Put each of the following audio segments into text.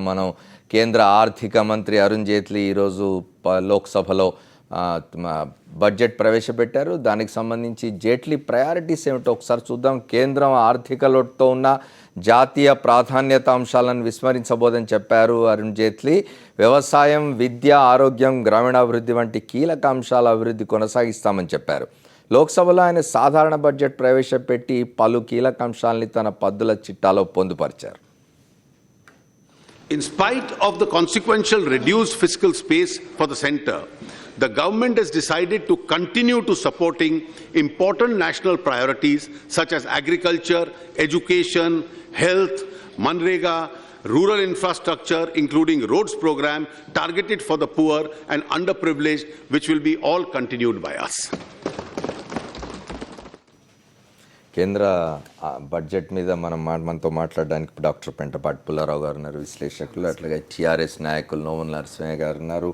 మనం కేంద్ర ఆర్థిక మంత్రి అరుణ్ జైట్లీ ఈరోజు లోక్సభలో బడ్జెట్ ప్రవేశపెట్టారు. దానికి సంబంధించి జైట్లీ ప్రయారిటీస్ ఏమిటో ఒకసారి చూద్దాం. కేంద్రం ఆర్థిక లోటుతో ఉన్న జాతీయ ప్రాధాన్యత అంశాలను విస్మరించబోదని చెప్పారు అరుణ్ జైట్లీ. వ్యవసాయం, విద్య, ఆరోగ్యం, గ్రామీణాభివృద్ధి వంటి కీలక అంశాల అభివృద్ధి కొనసాగిస్తామని చెప్పారు. లోక్సభలో ఆయన సాధారణ బడ్జెట్ ప్రవేశపెట్టి పలు కీలక అంశాలని తన పద్దుల చిట్టాలో పొందుపరిచారు. In spite of the consequential reduced fiscal space for the centre, the government has decided to continue to supporting important national priorities such as agriculture, education, health, Manrega, rural infrastructure including roads program targeted for the poor and underprivileged, which will be all continued by us. కేంద్ర budget మీద మనతో మాట్లాడడానికి doctor Pentapati Pullarao గారు ఉన్నారు, విశ్లేషకులు. అట్లాగే TRS నాయకులు నోముల నరసింహయ్య గారు ఉన్నారు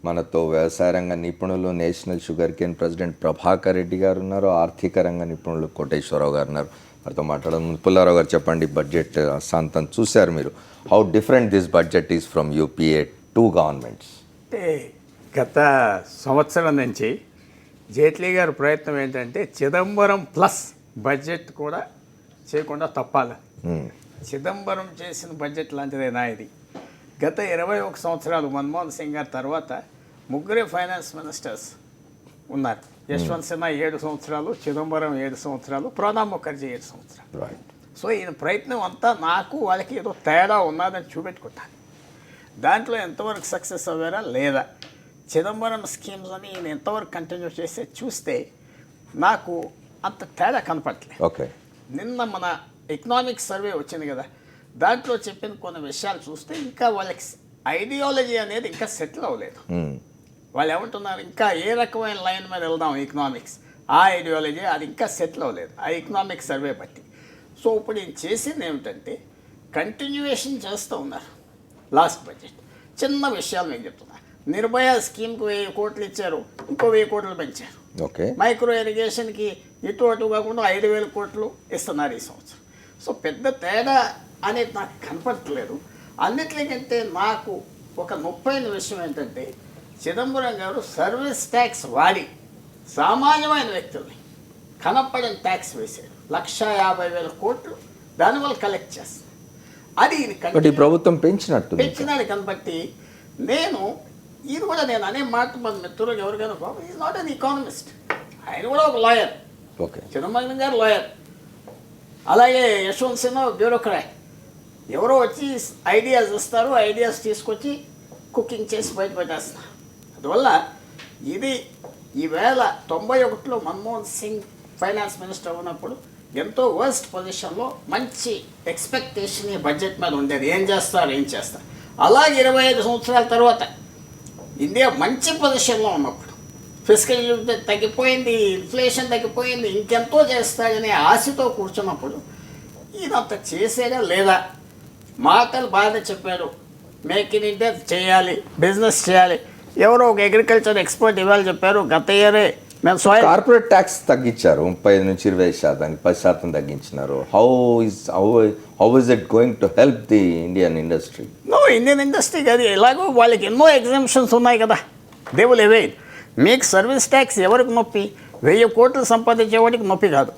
మనతో. వ్యవసాయ రంగ నిపుణులు, national sugar cane president Prabhakar Reddy గారు ఉన్నారు. ఆర్థిక రంగ నిపుణులు కోటేశ్వరరావు గారు ఉన్నారు. వారితో మాట్లాడడం ముందు పుల్లారావు గారు చెప్పండి, బడ్జెట్ సాంతం చూశారు మీరు. How different this budget is from UPA two governments? అంటే గత సంవత్సరం నుంచి జైట్లీ గారి ప్రయత్నం ఏంటంటే చిదంబరం ప్లస్ బడ్జెట్ కూడా చేయకుండా తప్పాలి. చిదంబరం చేసిన బడ్జెట్ లాంటిదేనా ఇది? గత 21 సంవత్సరాలు మన్మోహన్ సింగ్ గారి తర్వాత ముగ్గురే ఫైనాన్స్ మినిస్టర్స్ ఉన్నారు. యశ్వంత్ సిన్హా 7 సంవత్సరాలు, చిదంబరం 7 సంవత్సరాలు, ప్రణబ్ ముఖర్జీ 7 సంవత్సరాలు. సో ఈయన ప్రయత్నం అంతా నాకు వాళ్ళకి ఏదో తేడా ఉన్నదని చూపెట్టుకుంటాను. దాంట్లో ఎంతవరకు సక్సెస్ అవ్వారా లేదా, చిదంబరం స్కీమ్స్ అని ఈయన ఎంతవరకు కంటిన్యూ చేస్తే చూస్తే నాకు అంత తేడా కనపడట్లేదు. ఓకే, నిన్న మన ఎకనామిక్ సర్వే వచ్చింది కదా, దాంట్లో చెప్పిన కొన్ని విషయాలు చూస్తే ఇంకా వాళ్ళకి ఐడియాలజీ అనేది ఇంకా సెటిల్ అవ్వలేదు. వాళ్ళు ఏమంటున్నారు, ఇంకా ఏ రకమైన లైన్ మీద వెళ్దాం ఎకనామిక్స్, ఆ ఐడియాలజీ అది ఇంకా సెటిల్ అవ్వలేదు ఆ ఎకనామిక్ సర్వే బట్టి. సో ఇప్పుడు నేను చేసింది ఏమిటంటే కంటిన్యూయేషన్ చేస్తూ ఉన్నారు లాస్ట్ బడ్జెట్. చిన్న విషయాలు నేను చెప్తున్నా. నిర్భయ స్కీమ్కి 1000 కోట్లు ఇచ్చారు, ఇంకో 1000 కోట్లు పెంచారు. ఓకే, మైక్రో ఇరిగేషన్కి ఇటు అటు కాకుండా 5000 కోట్లు ఇస్తున్నారు ఈ సంవత్సరం. సో పెద్ద తేడా అనేది నాకు కనపడట్లేదు. అన్నిటికంటే నాకు ఒక నొప్పైన విషయం ఏంటంటే చిదంబరం గారు సర్వీస్ ట్యాక్స్ వాడి సామాన్యమైన వ్యక్తుల్ని కనపడని ట్యాక్స్ వేశారు. 150,000 కోట్లు దానివల్ల కలెక్ట్ చేస్తారు. అది ప్రభుత్వం పెంచినది కనబట్టి ఇది కూడా నేను అనే మాట మన మిత్రులకు ఎవరికైనా ఈజ్ నాట్ అన్ ఎకానమిస్ట్, ఆయన కూడా ఒక లాయర్. ఓకే, చిదంబరం గారు లాయర్, అలాగే యశ్వంత్ సిన్హా బ్యూరోక్రాట్. ఎవరో వచ్చి ఐడియాస్ ఇస్తారు, ఐడియాస్ తీసుకొచ్చి కుకింగ్ చేసి బయటపెట్టేస్తున్నారు. అందువల్ల ఇది ఈవేళ 91లో మన్మోహన్ సింగ్ ఫైనాన్స్ మినిస్టర్ ఉన్నప్పుడు ఎంతో వర్స్ట్ పొజిషన్లో మంచి ఎక్స్పెక్టేషన్ ఈ బడ్జెట్ మీద ఉండేది, ఏం చేస్తారు. అలాగే 25 సంవత్సరాల తర్వాత ఇండియా మంచి పొజిషన్లో ఉన్నప్పుడు ఫిజికల్ తగ్గిపోయింది, ఇన్ఫ్లేషన్ తగ్గిపోయింది, ఇంకెంతో చేస్తాడనే ఆశతో కూర్చున్నప్పుడు ఇదంతా చేసేదా లేదా? మాటలు బాగా చెప్పారు, మేక్ ఇన్ ఇండియా చేయాలి, బిజినెస్ చేయాలి. ఎవరో ఒక అగ్రికల్చర్ ఎక్స్పర్ట్ ఇవాళ చెప్పారు, గత ఇయరే మేము కార్పొరేట్ ట్యాక్స్ తగ్గించారు, 30 నుంచి 20%, 10% తగ్గించినారు. How is it going to help the Indian industry? Indian industry కాదు, ఎలాగో వాళ్ళకి ఎన్నో ఎగ్జామ్షన్స్ ఉన్నాయి కదా, దే విల్ అవాయిల్. మీకు సర్వీస్ ట్యాక్స్ ఎవరికి నొప్పి? 1000 కోట్లు సంపాదించేవాడికి నొప్పి కాదు,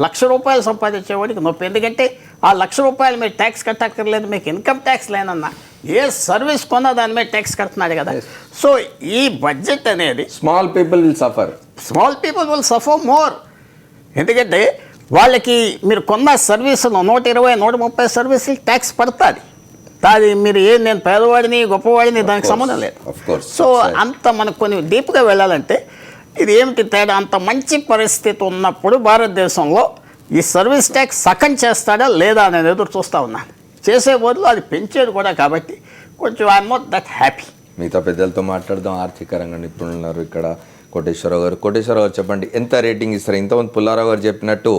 1,00,000 రూపాయలు సంపాదించేవాడికి నొప్పి. ఎందుకంటే ఆ 1,00,000 రూపాయలు మీరు ట్యాక్స్ కట్టక్కర్లేదు, మీకు ఇన్కమ్ ట్యాక్స్ లేనన్నా ఏ సర్వీస్ కొన్నా దాని మీద ట్యాక్స్ కడుతున్నాడు కదా. సో ఈ బడ్జెట్ అనేది small people will suffer more. ఎందుకంటే వాళ్ళకి మీరు కొన్న సర్వీసులు 120, 130 సర్వీసులు ట్యాక్స్ పడుతుంది. అది మీరు నేను పేదవాడిని గొప్పవాడిని దానికి సంబంధం లేదు. సో అంత మనకు కొన్ని డీప్గా వెళ్ళాలంటే ఇది ఏమిటి తేడా? అంత మంచి పరిస్థితి ఉన్నప్పుడు భారతదేశంలో ఈ సర్వీస్ ట్యాక్స్ సగం చేస్తాడా లేదా అనేది ఎదురు చూస్తూ ఉన్నాను. చేసే బదులు అది పెంచేది కూడా, కాబట్టి కొంచెం ఐఎమ్ నాట్ దట్ హ్యాపీ. మిగతా పెద్దలతో మాట్లాడదాం. ఆర్థిక రంగ నిపుణులు ఉన్నారు ఇక్కడ. కోటేశ్వరరావు గారు చెప్పండి, ఎంత రేటింగ్ ఇస్తారు? ఇంతకుముందు పుల్లారావు గారు చెప్పినట్టు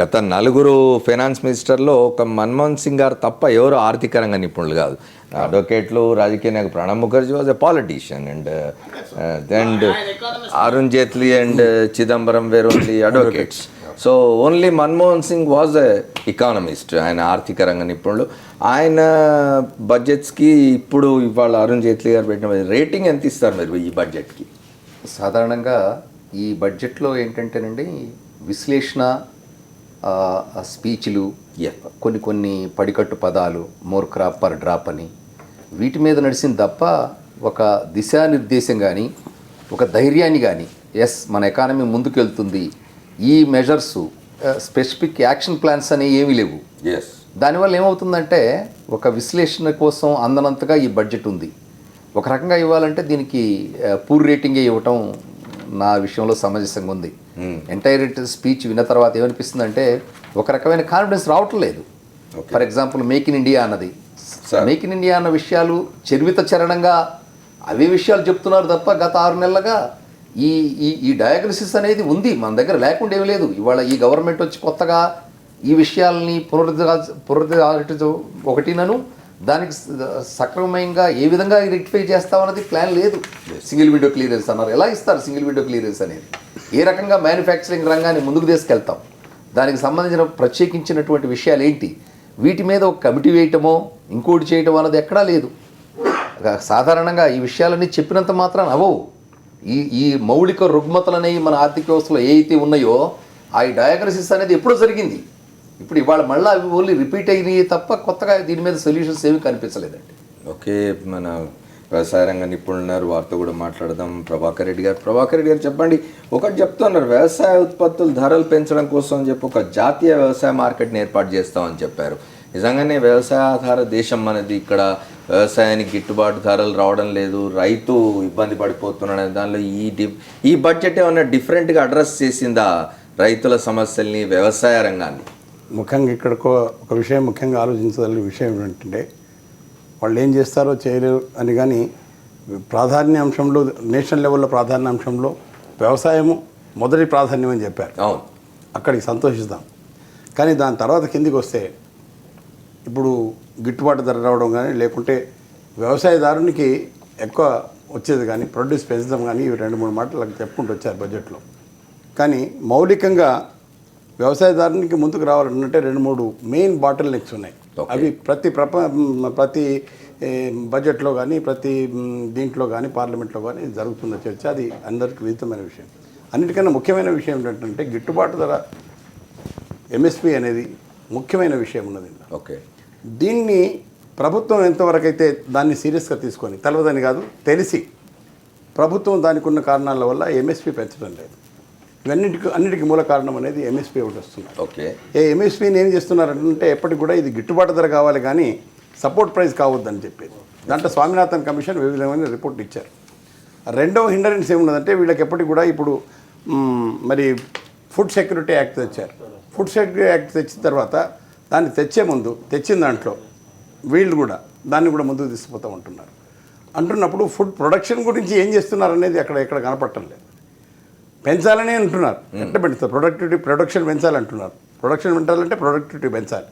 గత 4 ఫైనాన్స్ మినిస్టర్లో ఒక మన్మోహన్ సింగ్ గారు తప్ప ఎవరు ఆర్థిక రంగ నిపుణులు కాదు. అడ్వకేట్లు, రాజకీయ నాయకులు. Pranab Mukherjee was a politician and Arun Jaitley and Chidambaram were only advocates. So only Manmohan Singh was a economist, ఆయన ఆర్థిక రంగ నిపుణులు. ఆయన బడ్జెట్స్కి ఇప్పుడు ఇవాళ అరుణ్ జైట్లీ గారు పెట్టిన రేటింగ్ ఎంత ఇస్తారు మీరు ఈ బడ్జెట్కి? సాధారణంగా ఈ బడ్జెట్లో ఏంటంటేనండి విశ్లేషణ, స్పీచ్లు, కొన్ని పడికట్టు పదాలు, మోర్ క్రాప్ పర్ డ్రాప్ అని వీటి మీద నడిచింది తప్ప ఒక దిశానిర్దేశం కానీ ఒక ధైర్యాన్ని కానీ మన ఎకానమీ ముందుకెళ్తుంది, ఈ మెజర్స్ స్పెసిఫిక్ యాక్షన్ ప్లాన్స్ అనేవి ఏమీ లేవు. దానివల్ల ఏమవుతుందంటే ఒక విశ్లేషణ కోసం అందనంతగా ఈ బడ్జెట్ ఉంది. ఒక రకంగా ఇవ్వాలంటే దీనికి పూర్ రేటింగే ఇవ్వటం నా విషయంలో సమంజసంగా ఉంది. ఎంటైర్ స్పీచ్ విన్న తర్వాత ఏమనిపిస్తుందంటే ఒక రకమైన కాన్ఫిడెన్స్ రావటం లేదు. For example make in India అన్నది, మేక్ ఇన్ ఇండియా అన్న విషయాలు చరివిత చరణంగా అవే విషయాలు చెప్తున్నారు తప్ప గత 6 నెలలుగా ఈ ఈ డయాగ్నోసిస్ అనేది ఉంది మన దగ్గర, లేకుండా ఏమీ లేదు. ఇవాళ ఈ గవర్నమెంట్ వచ్చి కొత్తగా ఈ విషయాల్ని ఒకటినను దానికి సక్రమంగా ఏ విధంగా రెక్టిఫై చేస్తామన్నది ప్లాన్ లేదు. సింగిల్ విండో క్లియరెన్స్ అన్నారు, ఎలా ఇస్తారు సింగిల్ విండో క్లియరెన్స్ అనేది? ఏ రకంగా మ్యానుఫ్యాక్చరింగ్ రంగాన్ని ముందుకు తీసుకెళ్తాం, దానికి సంబంధించిన ప్రత్యేకించినటువంటి విషయాలు ఏంటి, వీటి మీద ఒక కమిటీ వేయటమో ఇంకోటి చేయటం అన్నది ఎక్కడా లేదు. సాధారణంగా ఈ విషయాలన్నీ చెప్పినంత మాత్రాన అవవు. ఈ మౌలిక రుగ్మతలు అనేవి మన ఆర్థిక వ్యవస్థలో ఏ అయితే ఉన్నాయో ఆ డయాగ్నోసిస్ అనేది ఎప్పుడో జరిగింది. ఇప్పుడు ఇవాళ మళ్ళీ అవి ఓన్లీ రిపీట్ అయినాయి తప్ప కొత్తగా దీని మీద సొల్యూషన్స్ ఏమీ కనిపించలేదండి. ఓకే, మన వ్యవసాయ రంగ నిపుణులు ఉన్నారు, వారితో కూడా మాట్లాడదాం. ప్రభాకర్ రెడ్డి గారు చెప్పండి. ఒకటి చెప్తున్నారు, వ్యవసాయ ఉత్పత్తుల ధరలు పెంచడం కోసం అని చెప్పి ఒక జాతీయ వ్యవసాయ మార్కెట్ని ఏర్పాటు చేస్తామని చెప్పారు. నిజంగానే వ్యవసాయ ఆధార దేశం అనేది, ఇక్కడ వ్యవసాయానికి గిట్టుబాటు ధరలు రావడం లేదు, రైతు ఇబ్బంది పడిపోతున్నాడు. దానిలో ఈ బడ్జెట్ ఏమన్నా డిఫరెంట్గా అడ్రస్ చేసిందా రైతుల సమస్యల్ని, వ్యవసాయ రంగాన్ని? ముఖ్యంగా ఇక్కడ ఒక విషయం ముఖ్యంగా ఆలోచించగలిగే విషయం ఏంటంటే వాళ్ళు ఏం చేస్తారో చేయలేరు అని, కానీ ప్రాధాన్యాంశంలో నేషనల్ లెవెల్లో ప్రాధాన్యాంశంలో వ్యవసాయము మొదటి ప్రాధాన్యం అని చెప్పారు. అవును, అక్కడికి సంతోషిస్తాం. కానీ దాని తర్వాత కిందికి వస్తే ఇప్పుడు గిట్టుబాటు ధర రావడం కానీ, లేకుంటే వ్యవసాయదారునికి ఎక్కువ వచ్చేది కానీ, ప్రొడ్యూస్ పెంచడం కానీ, ఇవి 2-3 మాటలు చెప్పుకుంటూ వచ్చారు బడ్జెట్లో. కానీ మౌలికంగా వ్యవసాయదారునికి ముందుకు రావాలంటే 2-3 మెయిన్ బాటిల్ నెక్స్ ఉన్నాయి. అవి ప్రతి బడ్జెట్లో కానీ, ప్రతి దీంట్లో కానీ, పార్లమెంట్లో కానీ జరుగుతున్న చర్చ. అది అందరికీ విదితమైన విషయం. అన్నిటికన్నా ముఖ్యమైన విషయం ఏంటంటే గిట్టుబాటు ధర, ఎంఎస్పి అనేది ముఖ్యమైన విషయం ఉన్నది. ఓకే, దీన్ని ప్రభుత్వం ఎంతవరకు అయితే దాన్ని సీరియస్గా తీసుకొని, తెలవదని కాదు తెలిసి ప్రభుత్వం దానికి ఉన్న కారణాల వల్ల ఎంఎస్పి పెంచడం లేదు. అన్నిటికీ మూల కారణం అనేది ఎంఎస్పీ ఒకటి వస్తున్నారు. ఓకే, ఎంఎస్పీని ఏం చేస్తున్నారంటే ఎప్పటికి కూడా ఇది గిట్టుబాటు ధర కావాలి కానీ సపోర్ట్ ప్రైస్ కావద్దని చెప్పేది. దాంట్లో స్వామినాథన్ కమిషన్ వివిధమైన రిపోర్ట్ ఇచ్చారు. రెండవ హిండరెన్స్ ఏమున్నదంటే వీళ్ళకి ఎప్పటికి కూడా ఇప్పుడు మరి ఫుడ్ సెక్యూరిటీ యాక్ట్ తెచ్చారు. ఫుడ్ సెక్యూరిటీ యాక్ట్ తెచ్చిన తర్వాత దాన్ని తెచ్చిన దాంట్లో వీళ్ళు కూడా దాన్ని కూడా ముందుకు తీసుకుపోతూ అంటున్నప్పుడు ఫుడ్ ప్రొడక్షన్ గురించి ఏం చేస్తున్నారు అనేది ఎక్కడ కనపడటం లేదు. పెంచాలని అంటున్నారు, ఎట్లా పెంచుతారు? ప్రొడక్షన్ పెంచాలంటున్నారు. ప్రొడక్షన్ పెంచాలంటే ప్రొడక్టివిటీ పెంచాలి.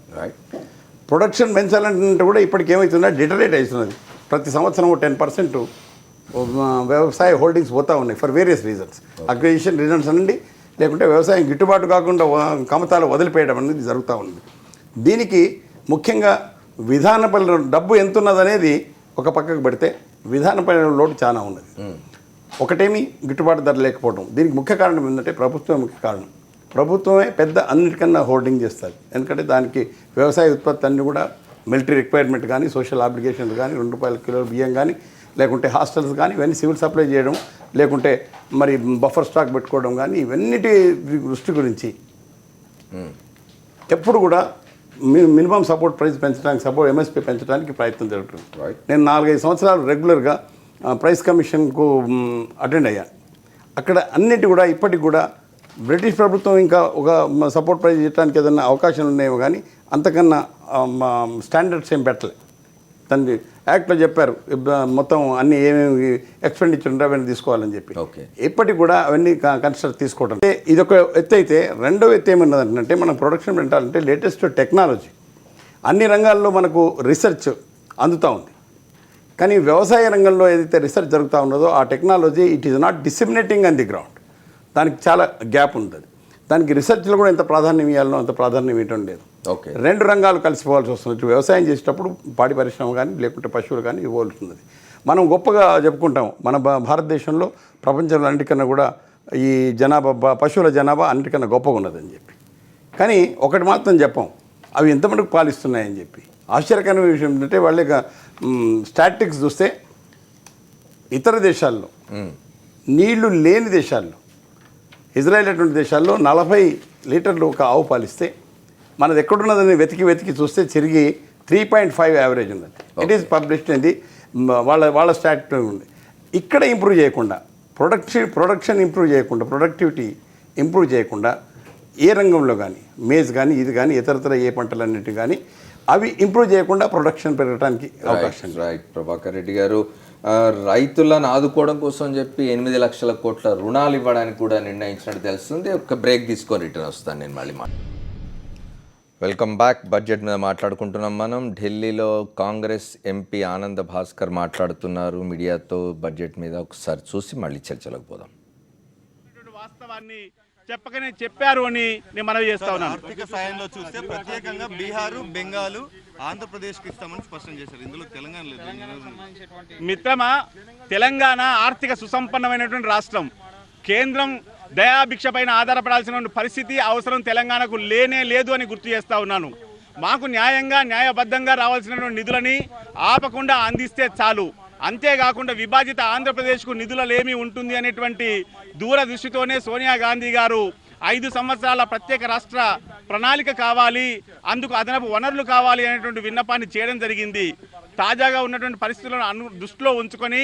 ప్రొడక్షన్ పెంచాలంటే కూడా ఇప్పటికి ఏమవుతుందో డిటరేట్ అవుతున్నది. ప్రతి సంవత్సరం 10% వ్యవసాయ హోల్డింగ్స్ పోతూ ఉన్నాయి for various reasons. Acquisition reasons అనండి, లేకుంటే వ్యవసాయం గిట్టుబాటు కాకుండా కమతాలు వదిలిపేయడం అనేది జరుగుతూ ఉంది. దీనికి ముఖ్యంగా విధానపల్లి డబ్బు ఎంత ఉన్నదనేది ఒక పక్కకు పెడితే విధానపల్లి లోటు చాలా ఉన్నది. ఒకటేమి గిట్టుబాటు ధర లేకపోవడం. దీనికి ముఖ్య కారణం ఏంటంటే ప్రభుత్వం ముఖ్య కారణం. ప్రభుత్వమే పెద్ద అన్నిటికన్నా హోల్డింగ్ చేస్తుంది. ఎందుకంటే దానికి వ్యవసాయ ఉత్పత్తి అన్నీ కూడా మిలిటరీ రిక్వైర్మెంట్ కానీ, సోషల్ అప్లికేషన్స్ కానీ, ₹2 కిలో బియ్యం కానీ, లేకుంటే హాస్టల్స్ కానీ, ఇవన్నీ సివిల్ సప్లై చేయడం, లేకుంటే మరి బఫర్ స్టాక్ పెట్టుకోవడం కానీ, ఇవన్నిటి దృష్టి గురించి ఎప్పుడు కూడా మినిమం సపోర్ట్ ప్రైస్ పెంచడానికి, ఎంఎస్పీ పెంచడానికి ప్రయత్నం జరుగుతుంది. నేను 4-5 సంవత్సరాలు రెగ్యులర్గా ప్రైస్ కమిషన్కు అటెండ్ అయ్యాను. అక్కడ అన్నిటి కూడా ఇప్పటికి కూడా బ్రిటిష్ ప్రభుత్వం ఇంకా ఒక సపోర్ట్ ప్రైస్ ఇవ్వడానికి ఏదైనా అవకాశాలు ఉన్నాయేమో కానీ అంతకన్నా స్టాండర్డ్స్ ఏం పెట్టలేదు. దాన్ని యాక్ట్లో చెప్పారు మొత్తం అన్ని ఏమేమి ఎక్స్పెండిచర్ ఉంటే అవన్నీ తీసుకోవాలని చెప్పి. ఇప్పటికి కూడా అవన్నీ కన్సిడర్ తీసుకోవడం ఇది ఒక ఎత్తు అయితే, రెండవ ఎత్తు ఏమన్నదంటే మనం ప్రొడక్షన్ పెట్టాలంటే లేటెస్ట్ టెక్నాలజీ అన్ని రంగాల్లో మనకు రీసెర్చ్ అందుతూ ఉంది. కానీ వ్యవసాయ రంగంలో ఏదైతే రీసెర్చ్ జరుగుతూ ఉన్నదో ఆ technology it is not disseminating on the ground. దానికి చాలా గ్యాప్ ఉంటుంది. దానికి రీసెర్చ్లో కూడా ఎంత ప్రాధాన్యం ఇవ్వాలనో అంత ప్రాధాన్యం ఇవ్వడం లేదు. ఓకే, 2 రంగాలు కలిసిపోవాల్సి వస్తుంది. ఇటు వ్యవసాయం చేసేటప్పుడు పాడి పరిశ్రమ కానీ లేకుంటే పశువులు కానీ ఇవ్వాల్సింది. మనం గొప్పగా చెప్పుకుంటాం మన భారతదేశంలో ప్రపంచంలో అన్నిటికన్నా కూడా ఈ జనాభా పశువుల జనాభా అన్నిటికన్నా గొప్పగా ఉన్నదని చెప్పి. కానీ ఒకటి మాత్రం చెప్పాం, అవి ఎంతమందికి పాలిస్తున్నాయని చెప్పి. ఆశ్చర్యకరమైన విషయం ఏంటంటే వాళ్ళ స్టాటిస్టిక్స్ చూస్తే ఇతర దేశాల్లో, నీళ్లు లేని దేశాల్లో, ఇజ్రాయెల్ అటువంటి దేశాల్లో 40 లీటర్లు ఒక ఆవు పాలిస్తే మనది ఎక్కడున్నదని వెతికి చూస్తే తిరిగి 3.5 యావరేజ్ ఉన్నది. ఇట్ ఈస్ పబ్లిష్డ్ అయింది, వాళ్ళ స్టాట్ ఉంది. ఇక్కడ ఇంప్రూవ్ చేయకుండా ప్రొడక్షన్ ఇంప్రూవ్ చేయకుండా, ప్రొడక్టివిటీ ఇంప్రూవ్ చేయకుండా ఏ రంగంలో కానీ మేజ్ కానీ ఇది కానీ ఇతరతర ఏ పంటలన్నిటి కానీ అవి ఇంప్రూవ్ చేయకుండా ప్రొడక్షన్ పెరగడానికి అవకాశం. రైట్ ప్రభాకర్ రెడ్డి గారు, రైతులను ఆదుకోవడం కోసం చెప్పి 8 లక్షల కోట్ల రుణాలు ఇవ్వడానికి కూడా నిర్ణయించినట్టు తెలుస్తుంది. ఒక బ్రేక్ తీసుకొని రిటర్న్ వస్తాను నేను మళ్ళీ. Welcome back. బడ్జెట్ మీద మాట్లాడుకుంటున్నాం మనం. ఢిల్లీలో కాంగ్రెస్ ఎంపీ ఆనంద్ భాస్కర్ మాట్లాడుతున్నారు మీడియాతో బడ్జెట్ మీద. ఒకసారి చూసి మళ్ళీ చర్చలోకి పోదాం. వాస్తవాన్ని చెప్పకనే చెప్పారు అని నేను మనవి చేస్తా ఉన్నాను. ఆర్థిక సాయంలో చూస్తే ప్రత్యేకంగా బీహారు, బెంగాల్, ఆంధ్రప్రదేశ్కి ఇస్తామని స్పష్టం చేశారు. ఇందులో తెలంగాణ లేదు. మిత్రమా, తెలంగాణ ఆర్థిక సుసంపన్నమైనటువంటి రాష్ట్రం. కేంద్రం దయాభిక్ష పైన ఆధారపడాల్సిన పరిస్థితి, అవసరం తెలంగాణకు లేనే లేదు అని గుర్తు చేస్తా ఉన్నాను. మాకు న్యాయంగా న్యాయబద్ధంగా రావాల్సినటువంటి నిధులని ఆపకుండా అందిస్తే చాలు. అంతేకాకుండా విభాజిత ఆంధ్రప్రదేశ్కు నిధులలేమి ఉంటుంది అనేటువంటి దూరదృష్టితోనే సోనియా గాంధీ గారు 5 సంవత్సరాల ప్రత్యేక రాష్ట్ర ప్రణాళిక కావాలి, అందుకు అదనపు వనరులు కావాలి అనేటువంటి విన్నపాన్ని చేయడం జరిగింది. తాజాగా ఉన్నటువంటి పరిస్థితులను దృష్టిలో ఉంచుకొని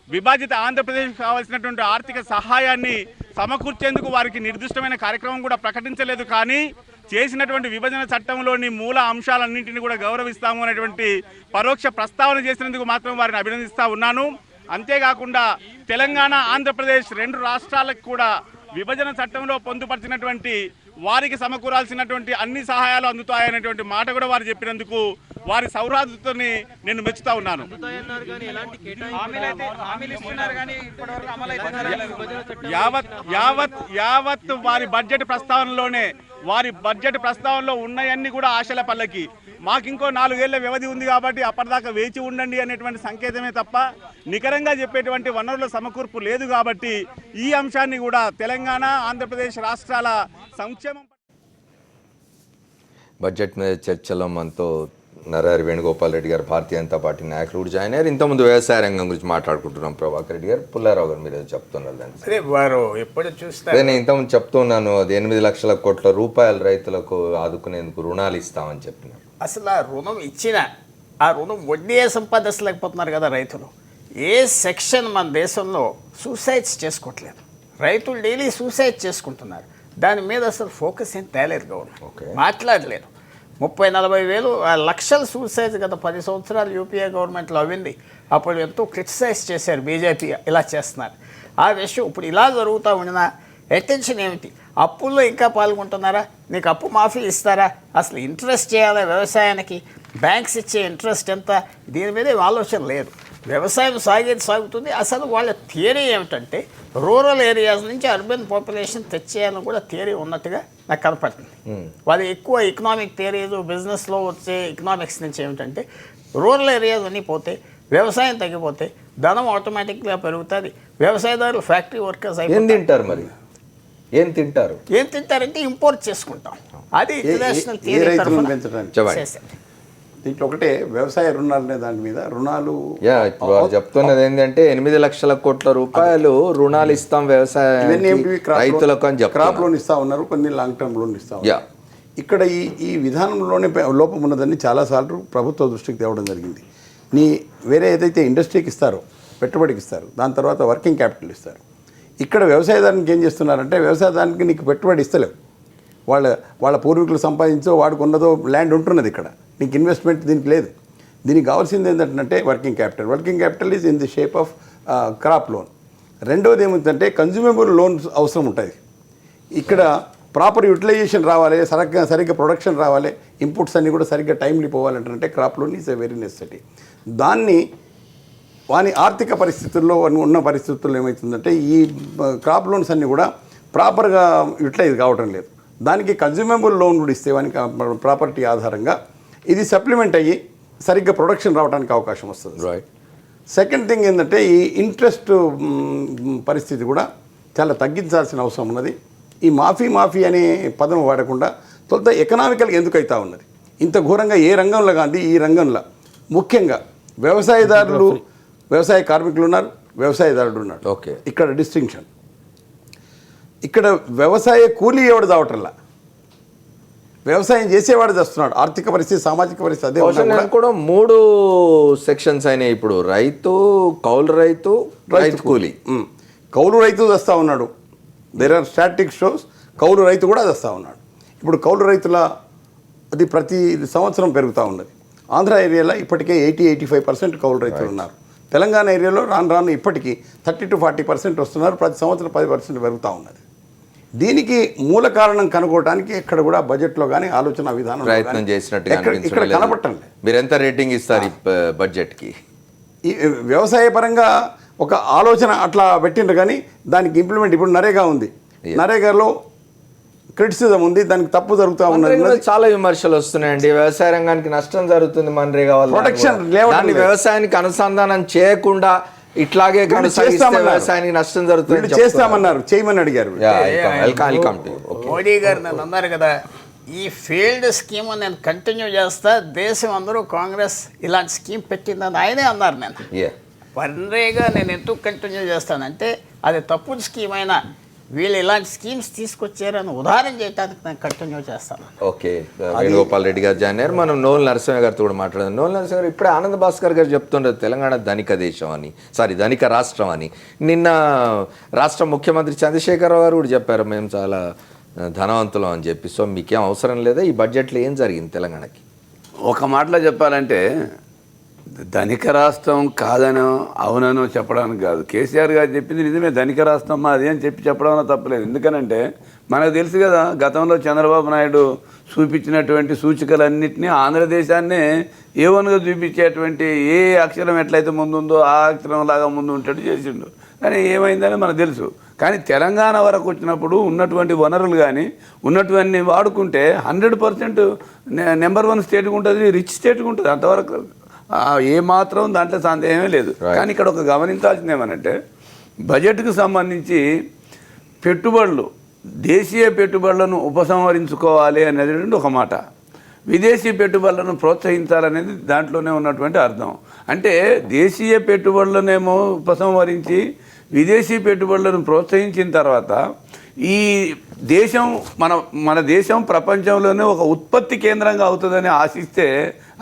విభాజిత ఆంధ్రప్రదేశ్ కావాల్సినటువంటి ఆర్థిక సహాయాన్ని సమకూర్చేందుకు వారికి నిర్దిష్టమైన కార్యక్రమం కూడా ప్రకటించలేదు. కానీ చేసినటువంటి విభజన చట్టంలోని మూల అంశాలన్నింటినీ కూడా గౌరవిస్తాము అనేటువంటి పరోక్ష ప్రస్తావన చేసినందుకు మాత్రం వారిని అభినందిస్తూ ఉన్నాను. అంతేకాకుండా తెలంగాణ, ఆంధ్రప్రదేశ్ 2 రాష్ట్రాలకు కూడా విభజన చట్టంలో పొందుపరిచినటువంటి వారికి సమకూరాల్సినటువంటి అన్ని సహాయాలు అందుతాయనేటువంటి మాట కూడా వారు చెప్పినందుకు వారి సౌహార్దతని నేను మెచ్చుతా ఉన్నాను. యావత్ వారి బడ్జెట్ ప్రస్తావనలో ఉన్నాయన్నీ కూడా ఆశల పల్లకి. మాకు ఇంకో 4 ఏళ్ల వ్యవధి ఉంది కాబట్టి అప్పటిదాకా వేచి ఉండండి అనేటువంటి సంకేతమే తప్ప నికరంగా చెప్పేటువంటి వనరుల సమకూర్పు లేదు. కాబట్టి ఈ అంశాన్ని కూడా తెలంగాణ, ఆంధ్రప్రదేశ్ రాష్ట్రాల సంక్షేమం. బడ్జెట్ మీద చర్చలో మనతో నరహరి వేణుగోపాల్ రెడ్డి గారు, భారతీయ జనతా పార్టీ నాయకులు కూడా జాయిన్ అయ్యారు. ఇంతకుముందు వ్యవసాయ రంగం గురించి మాట్లాడుకుంటున్నాం. ప్రభాకర్ రెడ్డి గారు, పుల్లారావు గారు మీరు ఏదో చెప్తున్నారు దాన్ని. వారు ఎప్పుడు చూస్తే నేను ఇంతకుముందు చెప్తున్నాను, అది 8 లక్షల కోట్ల రూపాయలు రైతులకు ఆదుకునేందుకు రుణాలు ఇస్తామని చెప్పినారు. అసలు ఆ రుణం ఇచ్చిన ఆ రుణం వడ్డీ సంపాదించలేకపోతున్నారు కదా రైతులు. ఏ సెక్షన్ మన దేశంలో సూసైడ్స్ చేసుకోవట్లేదు. రైతులు డైలీ సూసైడ్ చేసుకుంటున్నారు. దాని మీద అసలు ఫోకస్ ఏం తేలేదు గవర్నమెంట్, మాట్లాడలేదు. 30-40 వేలు లక్షల సూసైడ్ గత 10 సంవత్సరాలు యూపీఏ గవర్నమెంట్లో అవింది. అప్పుడు ఎంతో క్రిటిసైజ్ చేశారు బీజేపీ, ఇలా చేస్తున్నారు. ఆ విషయం ఇప్పుడు ఇలా జరుగుతూ ఉండినా అటెన్షన్ ఏమిటి? అప్పుల్లో ఇంకా పాల్గొంటున్నారా? నీకు అప్పు మాఫీ ఇస్తారా? అసలు ఇంట్రెస్ట్ చేయాలా వ్యవసాయానికి? బ్యాంక్స్ ఇచ్చే ఇంట్రెస్ట్ ఎంత? దీని మీద ఆలోచన లేదు. వ్యవసాయం సాగుతుంది. అసలు వాళ్ళ థియరీ ఏమిటంటే రూరల్ ఏరియాస్ నుంచి అర్బన్ పాపులేషన్ తెచ్చేయాలని కూడా థియరీ ఉన్నట్టుగా నాకు కనపడుతుంది. వాళ్ళు ఎక్కువ ఎకనామిక్ థియరీస్, బిజినెస్లో వచ్చే ఎకనామిక్స్ నుంచి ఏమిటంటే రూరల్ ఏరియాస్ అన్నీ పోతే, వ్యవసాయం తగ్గిపోతే ధనం ఆటోమేటిక్గా పెరుగుతుంది. వ్యవసాయదారులు ఫ్యాక్టరీ వర్కర్స్ ఏం తింటారంటే ఇంపోర్ట్ చేసుకుంటాం. అది ఇంటర్నేషనల్ థియరీ తరఫున. దీంట్లో ఒకటే వ్యవసాయ రుణాలు అనే దాని మీద రుణాలు ఇప్పుడు వాళ్ళు చెప్తున్నది ఏంటంటే 8 లక్షల కోట్ల రూపాయలు రుణాలు ఇస్తాం వ్యవసాయ రైతులకు అని చెప్పి క్రాప్ లోన్ ఇస్తా ఉన్నారు, కొన్ని లాంగ్ టర్మ్ లోన్ ఇస్తా ఉన్నారు. ఇక్కడ ఈ విధానంలోనే లోపం ఉన్నదని చాలాసార్లు ప్రభుత్వ దృష్టికి తేవడం జరిగింది. వేరే ఏదైతే ఇండస్ట్రీకి ఇస్తారో, పెట్టుబడికి ఇస్తారు, దాని తర్వాత వర్కింగ్ క్యాపిటల్ ఇస్తారు. ఇక్కడ వ్యవసాయదారునికి ఏం చేస్తున్నారంటే వ్యవసాయదానికి నీకు పెట్టుబడి ఇస్తలేవు. వాళ్ళ పూర్వీకులు సంపాదించో వాడికి ఉన్నదో ల్యాండ్ ఉంటున్నది, ఇక్కడ నీకు ఇన్వెస్ట్మెంట్ దీనికి లేదు. దీనికి కావాల్సింది ఏంటంటే working capital is in the shape of crop loan. రెండవది ఏమిటంటే కన్జ్యూమబుల్ లోన్స్ అవసరం ఉంటుంది. ఇక్కడ ప్రాపర్ యూటిలైజేషన్ రావాలి, సరిగ్గా ప్రొడక్షన్ రావాలి, ఇన్పుట్స్ అన్నీ కూడా సరిగ్గా టైంలీ పోవాలంటే crop loan is a very necessity. దాన్ని వాని ఆర్థిక పరిస్థితుల్లో ఉన్న పరిస్థితుల్లో ఏమవుతుందంటే ఈ క్రాప్ లోన్స్ అన్నీ కూడా ప్రాపర్గా యూటిలైజ్ కావటం లేదు. దానికి కన్జ్యూమబుల్ లోన్ కూడా ఇస్తే వానికి ప్రాపర్టీ ఆధారంగా ఇది సప్లిమెంట్ అయ్యి సరిగ్గా ప్రొడక్షన్ రావడానికి అవకాశం వస్తుంది. రైట్. సెకండ్ థింగ్ ఏంటంటే ఈ ఇంట్రెస్ట్ పరిస్థితి కూడా చాలా తగ్గించాల్సిన అవసరం ఉన్నది. ఈ మాఫీ అనే పదం వాడకుండా తొలుత ఎకనామికల్గా ఎందుకు అవుతా ఉన్నది ఇంత ఘోరంగా ఏ రంగంలో కానీ ఈ రంగంలో ముఖ్యంగా వ్యవసాయదారులు, వ్యవసాయ కార్మికులు ఉన్నారు, వ్యవసాయదారుడు ఉన్నాడు. ఓకే. ఇక్కడ డిస్టింక్షన్, ఇక్కడ వ్యవసాయ కూలీ ఎవడు దావటంలా, వ్యవసాయం చేసేవాడు చేస్తున్నాడు. ఆర్థిక పరిస్థితి, సామాజిక పరిస్థితి అదే ఉన్నా కూడా 3 సెక్షన్స్ అయినాయి ఇప్పుడు: రైతు, కౌలు రైతు, రైతు కూలీ. కౌలు రైతు తెస్తా ఉన్నాడు. There are static shows. కౌలు రైతు కూడా తెస్తా ఉన్నాడు. ఇప్పుడు కౌలు రైతుల అది ప్రతి సంవత్సరం పెరుగుతూ ఉన్నది. ఆంధ్ర ఏరియాలో ఇప్పటికే 80-85% కౌలు రైతులు ఉన్నారు. తెలంగాణ ఏరియాలో రాను ఇప్పటికీ 30 to 40% వస్తున్నారు. ప్రతి సంవత్సరం 10% పెరుగుతూ ఉన్నది. దీనికి మూల కారణం కనుక్కోవడానికి ఎక్కడ కూడా బడ్జెట్లో కానీ ఆలోచన విధానం ప్రయత్నం చేసినట్టుగా ఇక్కడ కనపట్టండి. మీరు ఎంత రేటింగ్ ఇస్తారు ఈ బడ్జెట్కి? ఈ వ్యవసాయ పరంగా ఒక ఆలోచన అట్లా పెట్టిండ్రు కానీ దానికి ఇంప్లిమెంట్ ఇప్పుడు నరేగా ఉంది. నరేగాలో క్రిటిసిజం ఉంది, దానికి తప్పు జరుగుతూ ఉన్నది. చాలా విమర్శలు వస్తున్నాయండి. వ్యవసాయ రంగానికి నష్టం జరుగుతుంది మనరేగా వల్ల. ప్రొటెక్షన్ దాన్ని వ్యవసాయానికి అనుసంధానం చేయకుండా ఇట్లాగే వ్యవసాయానికి నష్టం జరుగుతుంది చేస్తామన్నారు, చేయమని అడిగారు. మోడీ గారు నన్ను అన్నారు కదా, ఈ ఫెయిల్డ్ స్కీమ్ నేను కంటిన్యూ చేస్తా, దేశం అందరూ కాంగ్రెస్ ఇలాంటి స్కీమ్ పెట్టిందని ఆయనే అన్నారు. నేను పన్రేగా నేను ఎందుకు కంటిన్యూ చేస్తానంటే అది తప్పుడు స్కీమ్ అయినా వీళ్ళు ఇలాంటి స్కీమ్స్ తీసుకొచ్చారని ఉదాహరణ చేయడానికి నేను కంటిన్యూ చేస్తాను. ఓకే. వేణుగోపాల్ రెడ్డి గారు జాయిన్ అయ్యారు. మనం నోల్ నరసింహ గారితో కూడా మాట్లాడదాం. నోల్ నరసింహ గారు, ఇప్పుడే ఆనంద్ భాస్కర్ గారు చెప్తుంటారు తెలంగాణ ధనిక దేశం అని, ధనిక రాష్ట్రం అని. నిన్న రాష్ట్ర ముఖ్యమంత్రి చంద్రశేఖరరావు గారు కూడా చెప్పారు మేము చాలా ధనవంతులం అని చెప్పి. సో మీకేం అవసరం లేదా? ఈ బడ్జెట్లో ఏం జరిగింది తెలంగాణకి? ఒక మాటలో చెప్పాలంటే ధనిక రాష్ట్రం కాదనో అవుననో చెప్పడానికి కాదు. కేసీఆర్ గారు చెప్పింది నిజమే, ధనిక రాష్ట్రం మాది అని చెప్పడంలో తప్పలేదు. ఎందుకనంటే మనకు తెలుసు కదా, గతంలో చంద్రబాబు నాయుడు చూపించినటువంటి సూచికలన్నింటినీ ఆంధ్రదేశాన్నే ఏవన్గా చూపించేటువంటి ఏ అక్షరం ఎట్లయితే ముందుందో ఆ అక్షరం లాగా ముందు ఉంటట్టు చేసిండు. కానీ ఏమైందని మనకు తెలుసు. కానీ తెలంగాణ వరకు వచ్చినప్పుడు ఉన్నటువంటి వనరులు కానీ ఉన్నటువంటి వాడుకుంటే 100% నెంబర్ 1 స్టేట్గా ఉంటుంది, రిచ్ స్టేట్గా ఉంటుంది. అంతవరకు ఏమాత్రం దాంట్లో సందేహమే లేదు. కానీ ఇక్కడ ఒక గమనించాల్సింది ఏమనంటే బడ్జెట్కు సంబంధించి పెట్టుబడులు, దేశీయ పెట్టుబడులను ఉపసంహరించుకోవాలి అనేది ఒక మాట, విదేశీ పెట్టుబడులను ప్రోత్సహించాలనేది దాంట్లోనే ఉన్నటువంటి అర్థం. అంటే దేశీయ పెట్టుబడులనేమో ఉపసంహరించి విదేశీ పెట్టుబడులను ప్రోత్సహించిన తర్వాత ఈ దేశం మన దేశం ప్రపంచంలోనే ఒక ఉత్పత్తి కేంద్రంగా అవుతుందని ఆశిస్తే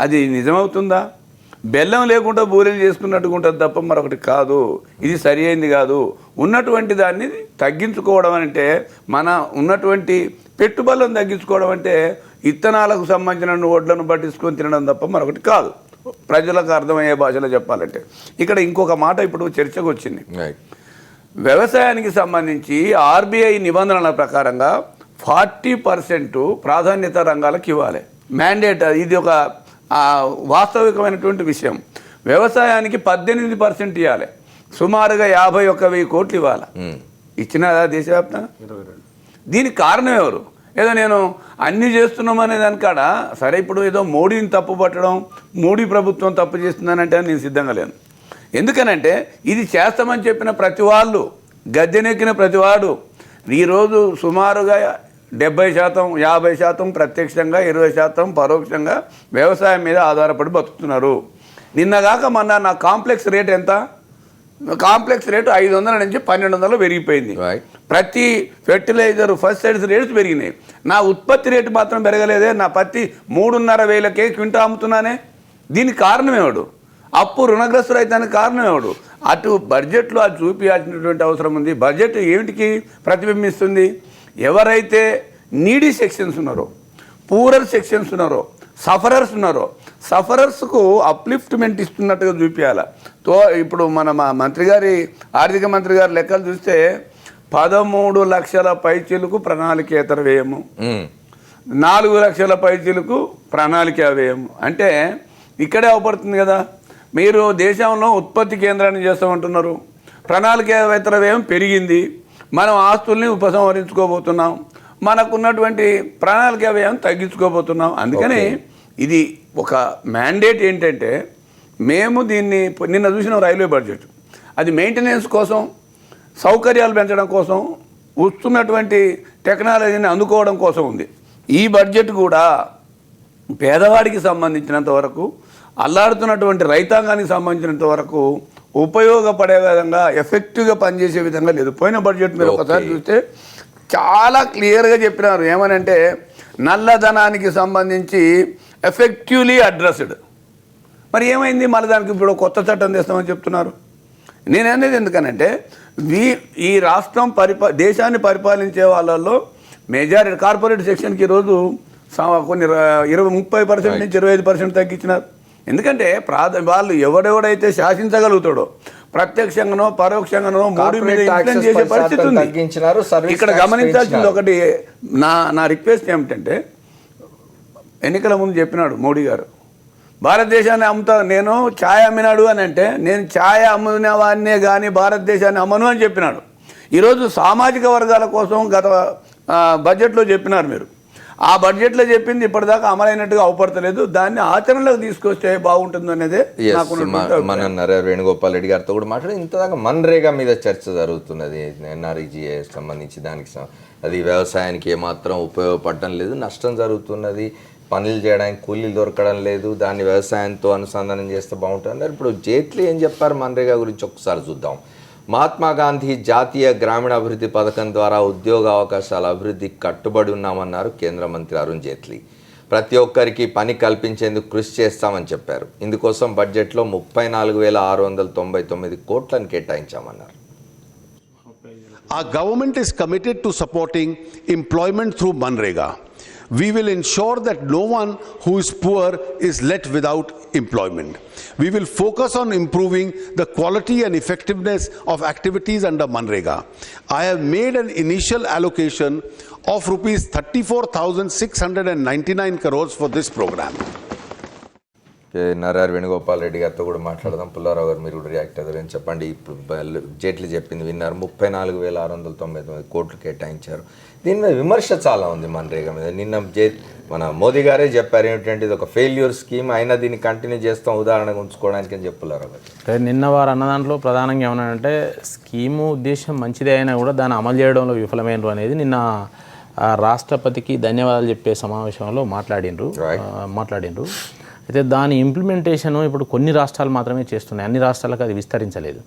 అది నిజమవుతుందా? బెల్లం లేకుండా బూరెలు చేసుకున్నట్టుగా ఉంటుంది తప్ప మరొకటి కాదు. ఇది సరి అయింది కాదు. ఉన్నటువంటి దాన్ని తగ్గించుకోవడం అంటే మన ఉన్నటువంటి పెట్టుబడులను తగ్గించుకోవడం అంటే ఇత్తనాలకు సంబంధించిన వడ్లను పట్టించుకొని తినడం తప్ప మరొకటి కాదు. ప్రజలకు అర్థమయ్యే భాషలో చెప్పాలంటే ఇక్కడ ఇంకొక మాట ఇప్పుడు చర్చకు వచ్చింది. వ్యవసాయానికి సంబంధించి ఆర్బీఐ నిబంధనల ప్రకారంగా 40% ప్రాధాన్యత రంగాలకు ఇవ్వాలి, మ్యాండేట్. ఇది ఒక వాస్తవికమైనటువంటి విషయం. వ్యవసాయానికి 18% ఇవ్వాలి, సుమారుగా 51,000 కోట్లు ఇవ్వాలి. ఇచ్చినదా దేశవ్యాప్తంగా? దీనికి కారణం ఎవరు? ఏదో నేను అన్నీ చేస్తున్నామనే దానికాడ సరే, ఇప్పుడు ఏదో మోడీని తప్పు పట్టడం, మోడీ ప్రభుత్వం తప్పు చేస్తుందనంటే నేను సిద్ధంగా లేను. ఎందుకనంటే ఇది చేస్తామని చెప్పిన ప్రతి వాళ్ళు, గద్దెనెక్కిన ప్రతివాడు ఈరోజు సుమారుగా 70%, 50% ప్రత్యక్షంగా, 20% పరోక్షంగా వ్యవసాయం మీద ఆధారపడి బతుకుతున్నారు. నిన్నగాక మొన్న నా కాంప్లెక్స్ రేట్ ఎంత? కాంప్లెక్స్ రేటు 500 నుంచి 1200 పెరిగిపోయింది. ప్రతి ఫెర్టిలైజర్, ఫస్టిసైడ్స్ రేట్స్ పెరిగినాయి. నా ఉత్పత్తి రేటు మాత్రం పెరగలేదే. నా పత్తి 3,500 క్వింటా అమ్ముతున్నానే. దీనికి కారణం ఏమిడు? అప్పు రుణగ్రస్తులు అయితానికి కారణం ఏమిడు? అటు బడ్జెట్లో అది చూపించాల్సినటువంటి అవసరం ఉంది. బడ్జెట్ ఏమిటికి ప్రతిబింబిస్తుంది? ఎవరైతే నీడీ సెక్షన్స్ ఉన్నారో, పూరర్ సెక్షన్స్ ఉన్నారో, సఫరర్స్ ఉన్నారో, సఫరర్స్కు అప్లిఫ్ట్మెంట్ ఇస్తున్నట్టుగా చూపించాలి. ఇప్పుడు మన ఆర్థిక మంత్రి గారి లెక్కలు చూస్తే 13 లక్షల పైచీలకు ప్రణాళికేతర వ్యయము, 4 లక్షల పైచీలకు ప్రణాళిక వ్యయము. అంటే ఇక్కడే అవపడుతుంది కదా, మీరు దేశంలో ఉత్పత్తి కేంద్రాన్ని చేస్తామంటున్నారు, ప్రణాళికేతర వ్యయం పెరిగింది, మనం ఆస్తుల్ని ఉపసంహరించుకోబోతున్నాం, మనకున్నటువంటి ప్రణాళిక వ్యయం తగ్గించుకోబోతున్నాం. అందుకని ఇది ఒక మ్యాండేట్ ఏంటంటే, మేము దీన్ని నిన్న చూసిన రైల్వే బడ్జెట్ అది మెయింటెనెన్స్ కోసం, సౌకర్యాలు పెంచడం కోసం, వస్తున్నటువంటి టెక్నాలజీని అందుకోవడం కోసం ఉంది. ఈ బడ్జెట్ కూడా పేదవాడికి సంబంధించినంత వరకు, అల్లాడుతున్నటువంటి రైతాంగానికి సంబంధించినంత వరకు ఉపయోగపడే విధంగా, ఎఫెక్టివ్గా పనిచేసే విధంగా లేదు. పోయిన బడ్జెట్ మీరు ఒకసారి చూస్తే చాలా క్లియర్గా చెప్పినారు. ఏమనంటే నల్లధనానికి సంబంధించి ఎఫెక్టివ్లీ అడ్రస్డ్. మరి ఏమైంది? మళ్ళీ దానికి ఇప్పుడు కొత్త చట్టం తెస్తామని చెప్తున్నారు. నేననేది ఎందుకనంటే, ఈ రాష్ట్రం దేశాన్ని పరిపాలించే వాళ్ళల్లో మెజారిటీ కార్పొరేట్ సెక్షన్కి ఈరోజు కొన్ని 30% నుంచి 25% తగ్గించినారు. ఎందుకంటే వాళ్ళు ఎవడెవడైతే శాసించగలుగుతాడో, ప్రత్యక్షంగానో పరోక్షంగానో మూడు మీద ఇన్ఫ్లుయెన్స్ చేసే పరిస్థితి ఉంది. ఇక్కడ గమనించాల్సింది ఒకటి, నా రిక్వెస్ట్ ఏమిటంటే, ఎన్నికల ముందు చెప్పినాడు మోడీ గారు, భారతదేశాన్ని అమ్ముతా, నేను ఛాయ్ అమ్మినాడు అని అంటే, నేను ఛాయ్ అమ్మిన వాడినే కానీ భారతదేశాన్ని అమ్మను అని చెప్పినాడు. ఈరోజు సామాజిక వర్గాల కోసం గత బడ్జెట్లో చెప్పినారు మీరు. ఆ బడ్జెట్లో చెప్పింది ఇప్పటిదాకా అమలైనట్టుగా అవపడతలేదు. దాన్ని ఆచరణలోకి తీసుకొస్తే బాగుంటుంది అనేది మన నర్రా వేణుగోపాల్ రెడ్డి గారితో కూడా మాట్లాడి, ఇంతదాకా మన్రేగా మీద చర్చ జరుగుతున్నది. ఎన్ఆర్ఈజీఏ సంబంధించి దానికి అది వ్యవసాయానికి ఏమాత్రం ఉపయోగపడడం లేదు, నష్టం జరుగుతున్నది, పనులు చేయడానికి కూలీలు దొరకడం లేదు, దాన్ని వ్యవసాయంతో అనుసంధానం చేస్తే బాగుంటుంది. ఇప్పుడు జైట్లీ ఏం చెప్పారు మన్రేగా గురించి ఒకసారి చూద్దాం. మహాత్మా గాంధీ జాతీయ గ్రామీణ అభివృద్ధి పథకం ద్వారా ఉద్యోగ అవకాశాల అభివృద్ధికి కట్టుబడి ఉన్నామన్నారు కేంద్ర మంత్రి అరుణ్ జైట్లీ. ప్రతి ఒక్కరికి పని కల్పించేందుకు కృషి చేస్తామని చెప్పారు. ఇందుకోసం బడ్జెట్లో 34,699 కోట్లను కేటాయించామన్నారు. Our government is committed to supporting employment through Manrega. We will ensure that no one who is poor is left without employment. We will focus on improving the quality and effectiveness of activities under Manrega. I have made an initial allocation of rupees 34,699 crores for this program. Narra Venugopal Reddy గారితో కూడా మాట్లాడదాం. పుల్లారావు గారు, మీరు కూడా react అయ్యారని చెప్పండి. ఇప్పుడు జైట్లీ చెప్పింది విన్నారు, 34,699 కోట్లు కేటాయించారు. దీని మీద విమర్శ చాలా ఉంది మన్రేగా మీద. నిన్న మన మోదీ గారే చెప్పారు ఏమిటంటే ఇది ఒక ఫెయిల్యూర్ స్కీమ్, అయినా దీన్ని కంటిన్యూ చేస్తాం ఉదాహరణగా ఉంచుకోవడానికి అని చెప్పులారావు గారు. నిన్న వారు అన్న దాంట్లో ప్రధానంగా ఏమన్నారంటే, స్కీము ఉద్దేశం మంచిదే అయినా కూడా దాన్ని అమలు చేయడంలో విఫలమైనరు అనేది నిన్న రాష్ట్రపతికి ధన్యవాదాలు చెప్పే సమావేశంలో మాట్లాడిండ్రు. అయితే దాని ఇంప్లిమెంటేషన్ ఇప్పుడు కొన్ని రాష్ట్రాలు మాత్రమే చేస్తున్నాయి, అన్ని రాష్ట్రాలకు అది విస్తరించలేదు.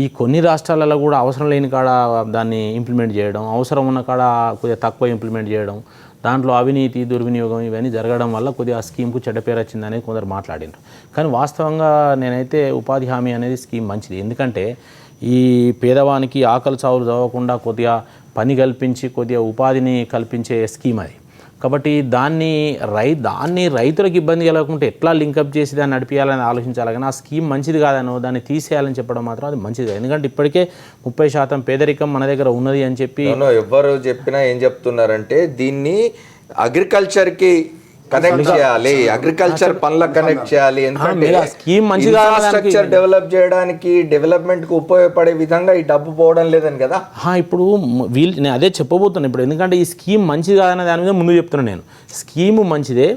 ఈ కొన్ని రాష్ట్రాలలో కూడా అవసరం లేని కాడ దాన్ని ఇంప్లిమెంట్ చేయడం, అవసరం ఉన్న కాడ కొద్దిగా తక్కువ ఇంప్లిమెంట్ చేయడం, దాంట్లో అవినీతి దుర్వినియోగం ఇవన్నీ జరగడం వల్ల కొద్దిగా ఆ స్కీమ్కు చెడ్డ పేరు వచ్చిందనేది కొందరు మాట్లాడినారు. కానీ వాస్తవంగా నేనైతే ఉపాధి హామీ అనేది స్కీమ్ మంచిది. ఎందుకంటే ఈ పేదవానికి ఆకలి చావులు చదవకుండా కొద్దిగా పని కల్పించి కొద్దిగా ఉపాధిని కల్పించే స్కీమ్ అది. కాబట్టి దాన్ని రైతులకు ఇబ్బంది కలగకుంటే ఎట్లా లింకప్ చేసి దాన్ని నడిపించాలని ఆలోచించాలి. కానీ ఆ స్కీమ్ మంచిది కాదనో దాన్ని తీసేయాలని చెప్పడం మాత్రం అది మంచిది. ఎందుకంటే ఇప్పటికే 30% పేదరికం మన దగ్గర ఉన్నది అని చెప్పి ఎవరు చెప్పినా ఏం చెప్తున్నారంటే, దీన్ని అగ్రికల్చర్కి కనెక్ట్ చేయాలి, అగ్రికల్చర్ పనులకు కనెక్ట్ చేయాలి. ఎందుకంటే ఇన్ఫ్రాస్ట్రక్చర్ డెవలప్ చేయడానికి, డెవలప్మెంట్ కు ఉపయోగపడే విధంగా ఈ డబ్బు పోవడం లేదని కదా. ఇప్పుడు నేను అదే చెప్పబోతున్నాను ఇప్పుడు. ఎందుకంటే ఈ స్కీమ్ మంచిది కాదనే దాని మీద ముందు చెప్తున్నాను నేను. స్కీము మంచిదే,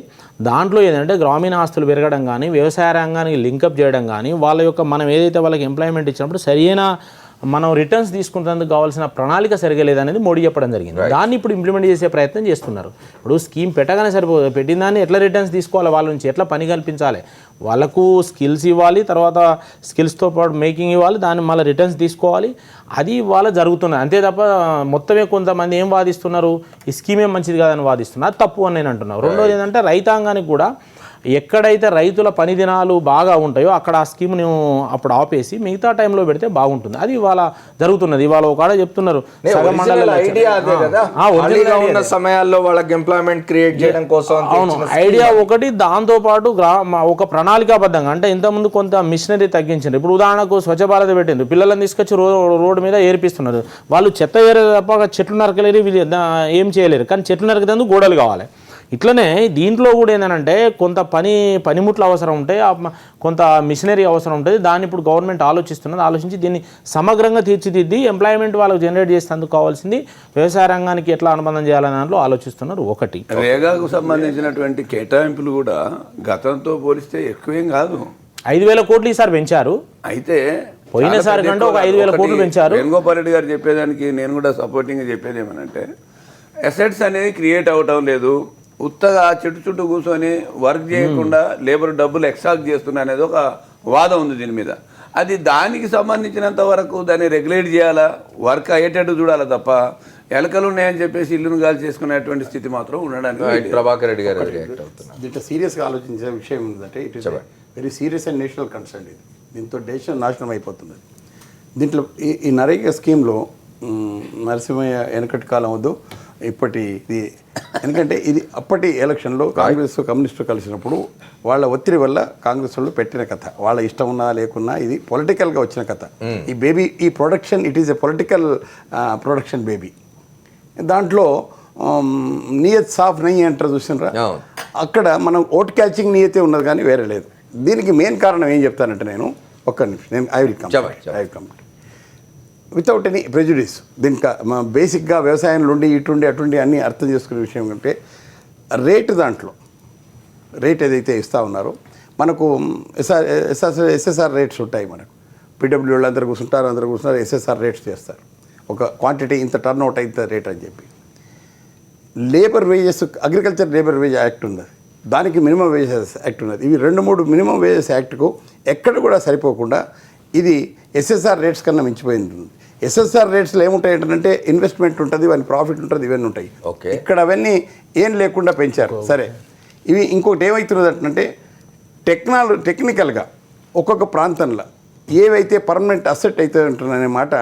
దాంట్లో ఏంటంటే గ్రామీణ ఆస్తులు పెరగడం కానీ, వ్యవసాయ రంగానికి లింకప్ చేయడం కానీ, వాళ్ళ యొక్క మనం ఏదైతే వాళ్ళకి ఎంప్లాయ్మెంట్ ఇచ్చినప్పుడు సరైన మనం రిటర్న్స్ తీసుకునేందుకు కావాల్సిన ప్రణాళిక సరిగా లేదనేది మోడీ చెప్పడం జరిగింది. దాన్ని ఇప్పుడు ఇంప్లిమెంట్ చేసే ప్రయత్నం చేస్తున్నారు. ఇప్పుడు స్కీమ్ పెట్టగానే సరిపోదు, పెట్టిన దాన్ని ఎట్లా రిటర్న్స్ తీసుకోవాలి, వాళ్ళ నుంచి ఎట్లా పని కల్పించాలి, వాళ్ళకు స్కిల్స్ ఇవ్వాలి, తర్వాత స్కిల్స్తో పాటు మేకింగ్ ఇవ్వాలి, దాన్ని మళ్ళీ రిటర్న్స్ తీసుకోవాలి. అది వాళ్ళ జరుగుతున్నది అంతే తప్ప మొత్తమే కొంతమంది ఏం వాదిస్తున్నారు, ఈ స్కీమే మంచిది కాదని వాదిస్తున్నారు. అది తప్పు అని నేను అంటున్నాను. రెండోది ఏంటంటే రైతాంగానికి కూడా ఎక్కడైతే రైతుల పని దినాలు బాగా ఉంటాయో అక్కడ ఆ స్కీమ్ని అప్పుడు ఆపేసి మిగతా టైంలో పెడితే బాగుంటుంది. అది ఇవాళ జరుగుతున్నది. ఇవాళ ఒక జరుగుతున్నది సగం మండలంలో సమయాల్లో వాళ్ళకి ఎంప్లాయ్మెంట్ క్రియేట్ చేయడం కోసం అవును ఐడియా ఒకటి. దాంతోపాటు ఒక ప్రణాళికాబద్ధంగా అంటే ఇంతకుముందు కొంత మిషనరీ తగ్గించారు. ఇప్పుడు ఉదాహరణకు స్వచ్ఛ భారత్ పెట్టింది, పిల్లలను తీసుకొచ్చి రోడ్డు మీద ఏర్పిస్తున్నారు. వాళ్ళు చెత్త ఏరే తప్ప చెట్లు నరకలేరు, ఏం చేయలేరు. కానీ చెట్లు నరికేందుకు గోడలు కావాలి. ఇట్లనే దీంట్లో కూడా ఏంటంటే కొంత పనిముట్లు అవసరం ఉంటాయి, కొంత మిషనరీ అవసరం ఉంటుంది. దాన్ని ఇప్పుడు గవర్నమెంట్ ఆలోచించి దీన్ని సమగ్రంగా తీర్చిదిద్ది ఎంప్లాయ్మెంట్ వాళ్ళకు జనరేట్ చేసేందుకు కావాల్సింది వ్యవసాయ రంగానికి ఎట్లా అనుబంధం చేయాలనే దాంట్లో ఆలోచిస్తున్నారు. ఒకటి రేగాకు సంబంధించినటువంటి కేటాయింపులు కూడా గతంతో పోలిస్తే ఎక్కువేం కాదు. 5,000 కోట్లు ఈసారి పెంచారు. అయితే పోయినసారి కంటే ఒక 5,000 కోట్లు పెంచారు. వేణుగోపాల్ రెడ్డి గారు చెప్పేదానికి నేను కూడా సపోర్టింగ్గా చెప్పేది ఏమనంటే అసెట్స్ అనేది క్రియేట్ అవటం లేదు, ఉత్తగా చెట్టు చుట్టూ కూర్చొని వర్క్ చేయకుండా లేబర్ డబ్బులు ఎక్స్ట్రాక్ట్ చేస్తున్నా అనేది ఒక వాదం ఉంది దీని మీద. అది దానికి సంబంధించినంత వరకు దాన్ని రెగ్యులేట్ చేయాలా, వర్క్ అయ్యేటట్టు చూడాలా తప్ప ఎలకలు ఉన్నాయని చెప్పేసి ఇల్లును గాలి చేసుకునేటువంటి స్థితి మాత్రం ఉండడానికి. ప్రభాకర్ రెడ్డి గారు రియాక్ట్ అవుతున్నారు. దీంట్లో సీరియస్గా ఆలోచించే విషయం ఏంటంటే it is very serious and national concern. ఇది దీంతో దేశం నాశనం అయిపోతుంది. దీంట్లో ఈ నరేగా స్కీమ్లో నరసింహయ్య వెనకటి కాలం వద్దు ఇప్పటిది, ఎందుకంటే ఇది అప్పటి ఎలక్షన్లో కాంగ్రెస్ కమ్యూనిస్టు కలిసినప్పుడు వాళ్ళ ఒత్తిడి వల్ల కాంగ్రెస్ వాళ్ళు పెట్టిన కథ. వాళ్ళ ఇష్టం ఉన్నా లేకున్నా ఇది పొలిటికల్గా వచ్చిన కథ. ఈ బేబీ ఈ production it is a political production baby. దాంట్లో నియత్ సాఫ్ నెయ్యి అంటారు చూసినరా, అక్కడ మనం ఓట్ క్యాచింగ్ నియతే ఉన్నది కానీ వేరే లేదు. దీనికి మెయిన్ కారణం ఏం చెప్తానంటే నేను ఒక్క నిమిషం నేను I will come without any prejudice. దీనికి బేసిక్గా వ్యవసాయంలో ఉండి ఇటుండి అటుండి అన్నీ అర్థం చేసుకునే విషయం కంటే రేటు, దాంట్లో రేట్ ఏదైతే ఇస్తూ ఉన్నారో మనకు ఎస్ఎస్ఆర్ రేట్స్ ఉంటాయి. మనకు పీడబ్ల్యూ వాళ్ళు అందరు కూర్చుంటారు ఎస్ఎస్ఆర్ రేట్స్ చేస్తారు. ఒక క్వాంటిటీ ఇంత టర్న్ అవుట్ ఇంత రేట్ అని చెప్పి. Labour wages, agriculture labour wage act ఉన్నది, దానికి మినిమం వేజెస్ యాక్ట్ ఉన్నది. ఇవి 2-3 మినిమం వేజెస్ యాక్ట్కు ఎక్కడ కూడా సరిపోకుండా ఇది ఎస్ఎస్ఆర్ రేట్స్ కన్నా మించిపోయింది. ఎస్ఎస్ఆర్ రేట్స్లో ఏముంటాయి అంటే ఇన్వెస్ట్మెంట్ ఉంటుంది, వాళ్ళ ప్రాఫిట్ ఉంటుంది, ఇవన్నీ ఉంటాయి. ఇక్కడ అవన్నీ ఏం లేకుండా పెంచారు. సరే, ఇవి ఇంకొకటి ఏమవుతున్నది అంటే టెక్నికల్గా ఒక్కొక్క ప్రాంతంలో ఏవైతే పర్మనెంట్ అసెట్ అయితే ఉంటుందనే మాట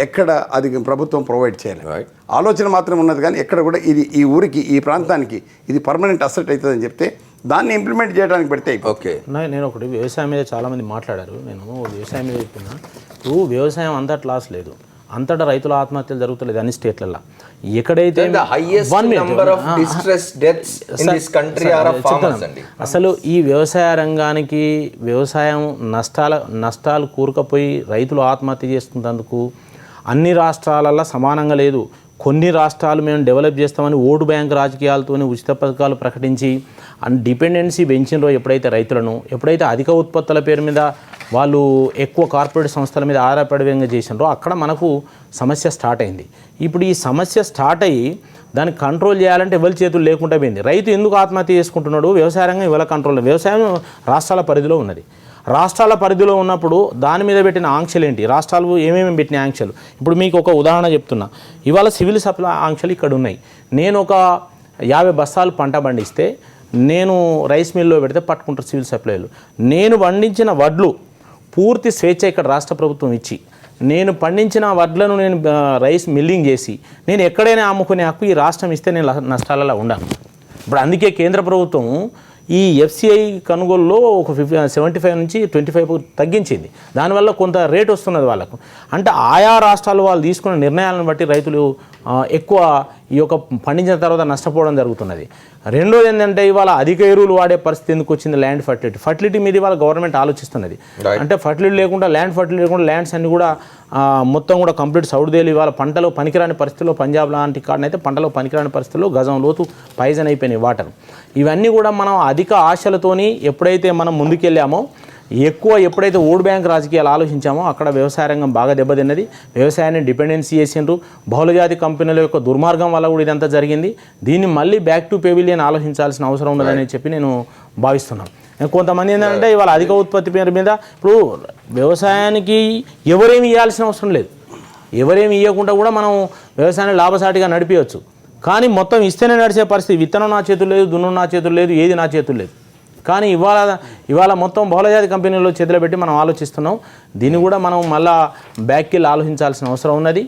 ఎక్కడ అది ప్రభుత్వం ప్రొవైడ్ చేయలేదు. ఆలోచన మాత్రం ఉన్నది కానీ ఎక్కడ కూడా ఇది ఈ ఊరికి ఈ ప్రాంతానికి ఇది పర్మనెంట్ అసెట్ అవుతుందని చెప్తే దాన్ని ఇంప్లిమెంట్ చేయడానికి పెడితే ఓకే. నేను ఒకటి వ్యవసాయం మీద చాలామంది మాట్లాడారు. నేను వ్యవసాయం మీద చెప్తున్నా, వ్యవసాయం అంతటా లాస్ లేదు, అంతటా రైతుల ఆత్మహత్యలు జరుగుతలేదు అన్ని స్టేట్లలో. ఎక్కడైతే అసలు ఈ వ్యవసాయ రంగానికి వ్యవసాయం నష్టాలు కూరుకుపోయి రైతులు ఆత్మహత్య చేసుకున్నందుకు అన్ని రాష్ట్రాలలో సమానంగా లేదు. కొన్ని రాష్ట్రాలు మేము డెవలప్ చేస్తామని ఓటు బ్యాంక్ రాజకీయాలతో ఉచిత పథకాలు ప్రకటించి డిపెండెన్సీ పెంచినరో ఎప్పుడైతే అధిక ఉత్పత్తుల పేరు మీద వాళ్ళు ఎక్కువ కార్పొరేట్ సంస్థల మీద ఆధారపడే చేసినారో అక్కడ మనకు సమస్య స్టార్ట్ అయింది. ఇప్పుడు ఈ సమస్య స్టార్ట్ అయ్యి దాన్ని కంట్రోల్ చేయాలంటే ఎవరి చేతులు లేకుండా పోయింది. రైతు ఎందుకు ఆత్మహత్య చేసుకుంటున్నాడు? వ్యవసాయ రంగం ఇవాళ కంట్రోల్. వ్యవసాయం రాష్ట్రాల పరిధిలో ఉన్నది. రాష్ట్రాల పరిధిలో ఉన్నప్పుడు దాని మీద పెట్టిన ఆంక్షలు ఏంటి, రాష్ట్రాలు ఏమేమి పెట్టిన ఆంక్షలు. ఇప్పుడు మీకు ఒక ఉదాహరణ చెప్తున్నా. ఇవాళ సివిల్ సప్లై ఆంక్షలు ఇక్కడ ఉన్నాయి. నేను ఒక 50 బస్తాలు పంట పండిస్తే నేను రైస్ మిల్లో పెడితే పట్టుకుంటారు సివిల్ సప్లైలు. నేను పండించిన వడ్లు పూర్తి స్వేచ్ఛ ఇక్కడ రాష్ట్ర ప్రభుత్వం ఇచ్చి నేను పండించిన వడ్లను నేను రైస్ మిల్లింగ్ చేసి నేను ఎక్కడైనా అమ్ముకునే హక్కు ఈ రాష్ట్రం ఇస్తే నేను నష్టాలలో ఉండను. ఇప్పుడు అందుకే కేంద్ర ప్రభుత్వం ఈ ఎఫ్సిఐ కొనుగోలులో ఒక 75 నుంచి 25 తగ్గించింది. దానివల్ల కొంత రేట్ వస్తున్నది వాళ్ళకు. అంటే ఆయా రాష్ట్రాలు వాళ్ళు తీసుకున్న నిర్ణయాలను బట్టి రైతులు ఎక్కువ ఈ యొక్క పండించిన తర్వాత నష్టపోవడం జరుగుతున్నది. రెండోది ఏంటంటే ఇవాళ అధిక ఎరువులు వాడే పరిస్థితి ఎందుకు వచ్చింది? ల్యాండ్ ఫర్టిలిటీ మీద ఇవాళ గవర్నమెంట్ ఆలోచిస్తున్నది. అంటే ఫర్టిలిటీ లేకుండా ల్యాండ్స్ అన్ని కూడా మొత్తం కూడా కంప్లీట్ సౌడిదేలు ఇవాళ పంటలో పనికిరాని పరిస్థితుల్లో పంజాబ్ లాంటి కాడనైతే పంటలో పనికిరాని పరిస్థితుల్లో గజం లోతు పాయిజన్ అయిపోయినాయి వాటర్. ఇవన్నీ కూడా మనం అధిక ఆశలతోని ఎప్పుడైతే మనం ముందుకెళ్ళామో ఎప్పుడైతే ఓట్ బ్యాంక్ రాజకీయాలు ఆలోచించామో అక్కడ వ్యవసాయ రంగం బాగా దెబ్బతిన్నది. వ్యవసాయాన్ని డిపెండెన్సీ చేసిండ్రు. బహుళజాతి కంపెనీల యొక్క దుర్మార్గం వల్ల కూడా ఇదంతా జరిగింది. దీన్ని మళ్ళీ బ్యాక్ టు పెవిలియన్ ఆలోచించాల్సిన అవసరం ఉన్నదని చెప్పి నేను భావిస్తున్నాను. కొంతమంది ఏంటంటే ఇవాళ అధిక ఉత్పత్తి పేరు మీద ఇప్పుడు వ్యవసాయానికి ఎవరేమి ఇవ్వాల్సిన అవసరం లేదు. ఎవరేమి ఇవ్వకుండా కూడా మనం వ్యవసాయాన్ని లాభసాటిగా నడిపించవచ్చు. కానీ మొత్తం ఇస్తేనే నడిచే పరిస్థితి. విత్తనం నా చేతులు లేదు, దున్నం నా చేతులు లేదు, ఏది నా చేతులు లేదు. కానీ ఇవాళ మొత్తం బహుళజాతి కంపెనీల్లో చేతిలో పెట్టి మనం ఆలోచిస్తున్నాం. దీన్ని కూడా మనం మళ్ళా బ్యాక్కి ఆలోచించాల్సిన అవసరం ఉన్నది.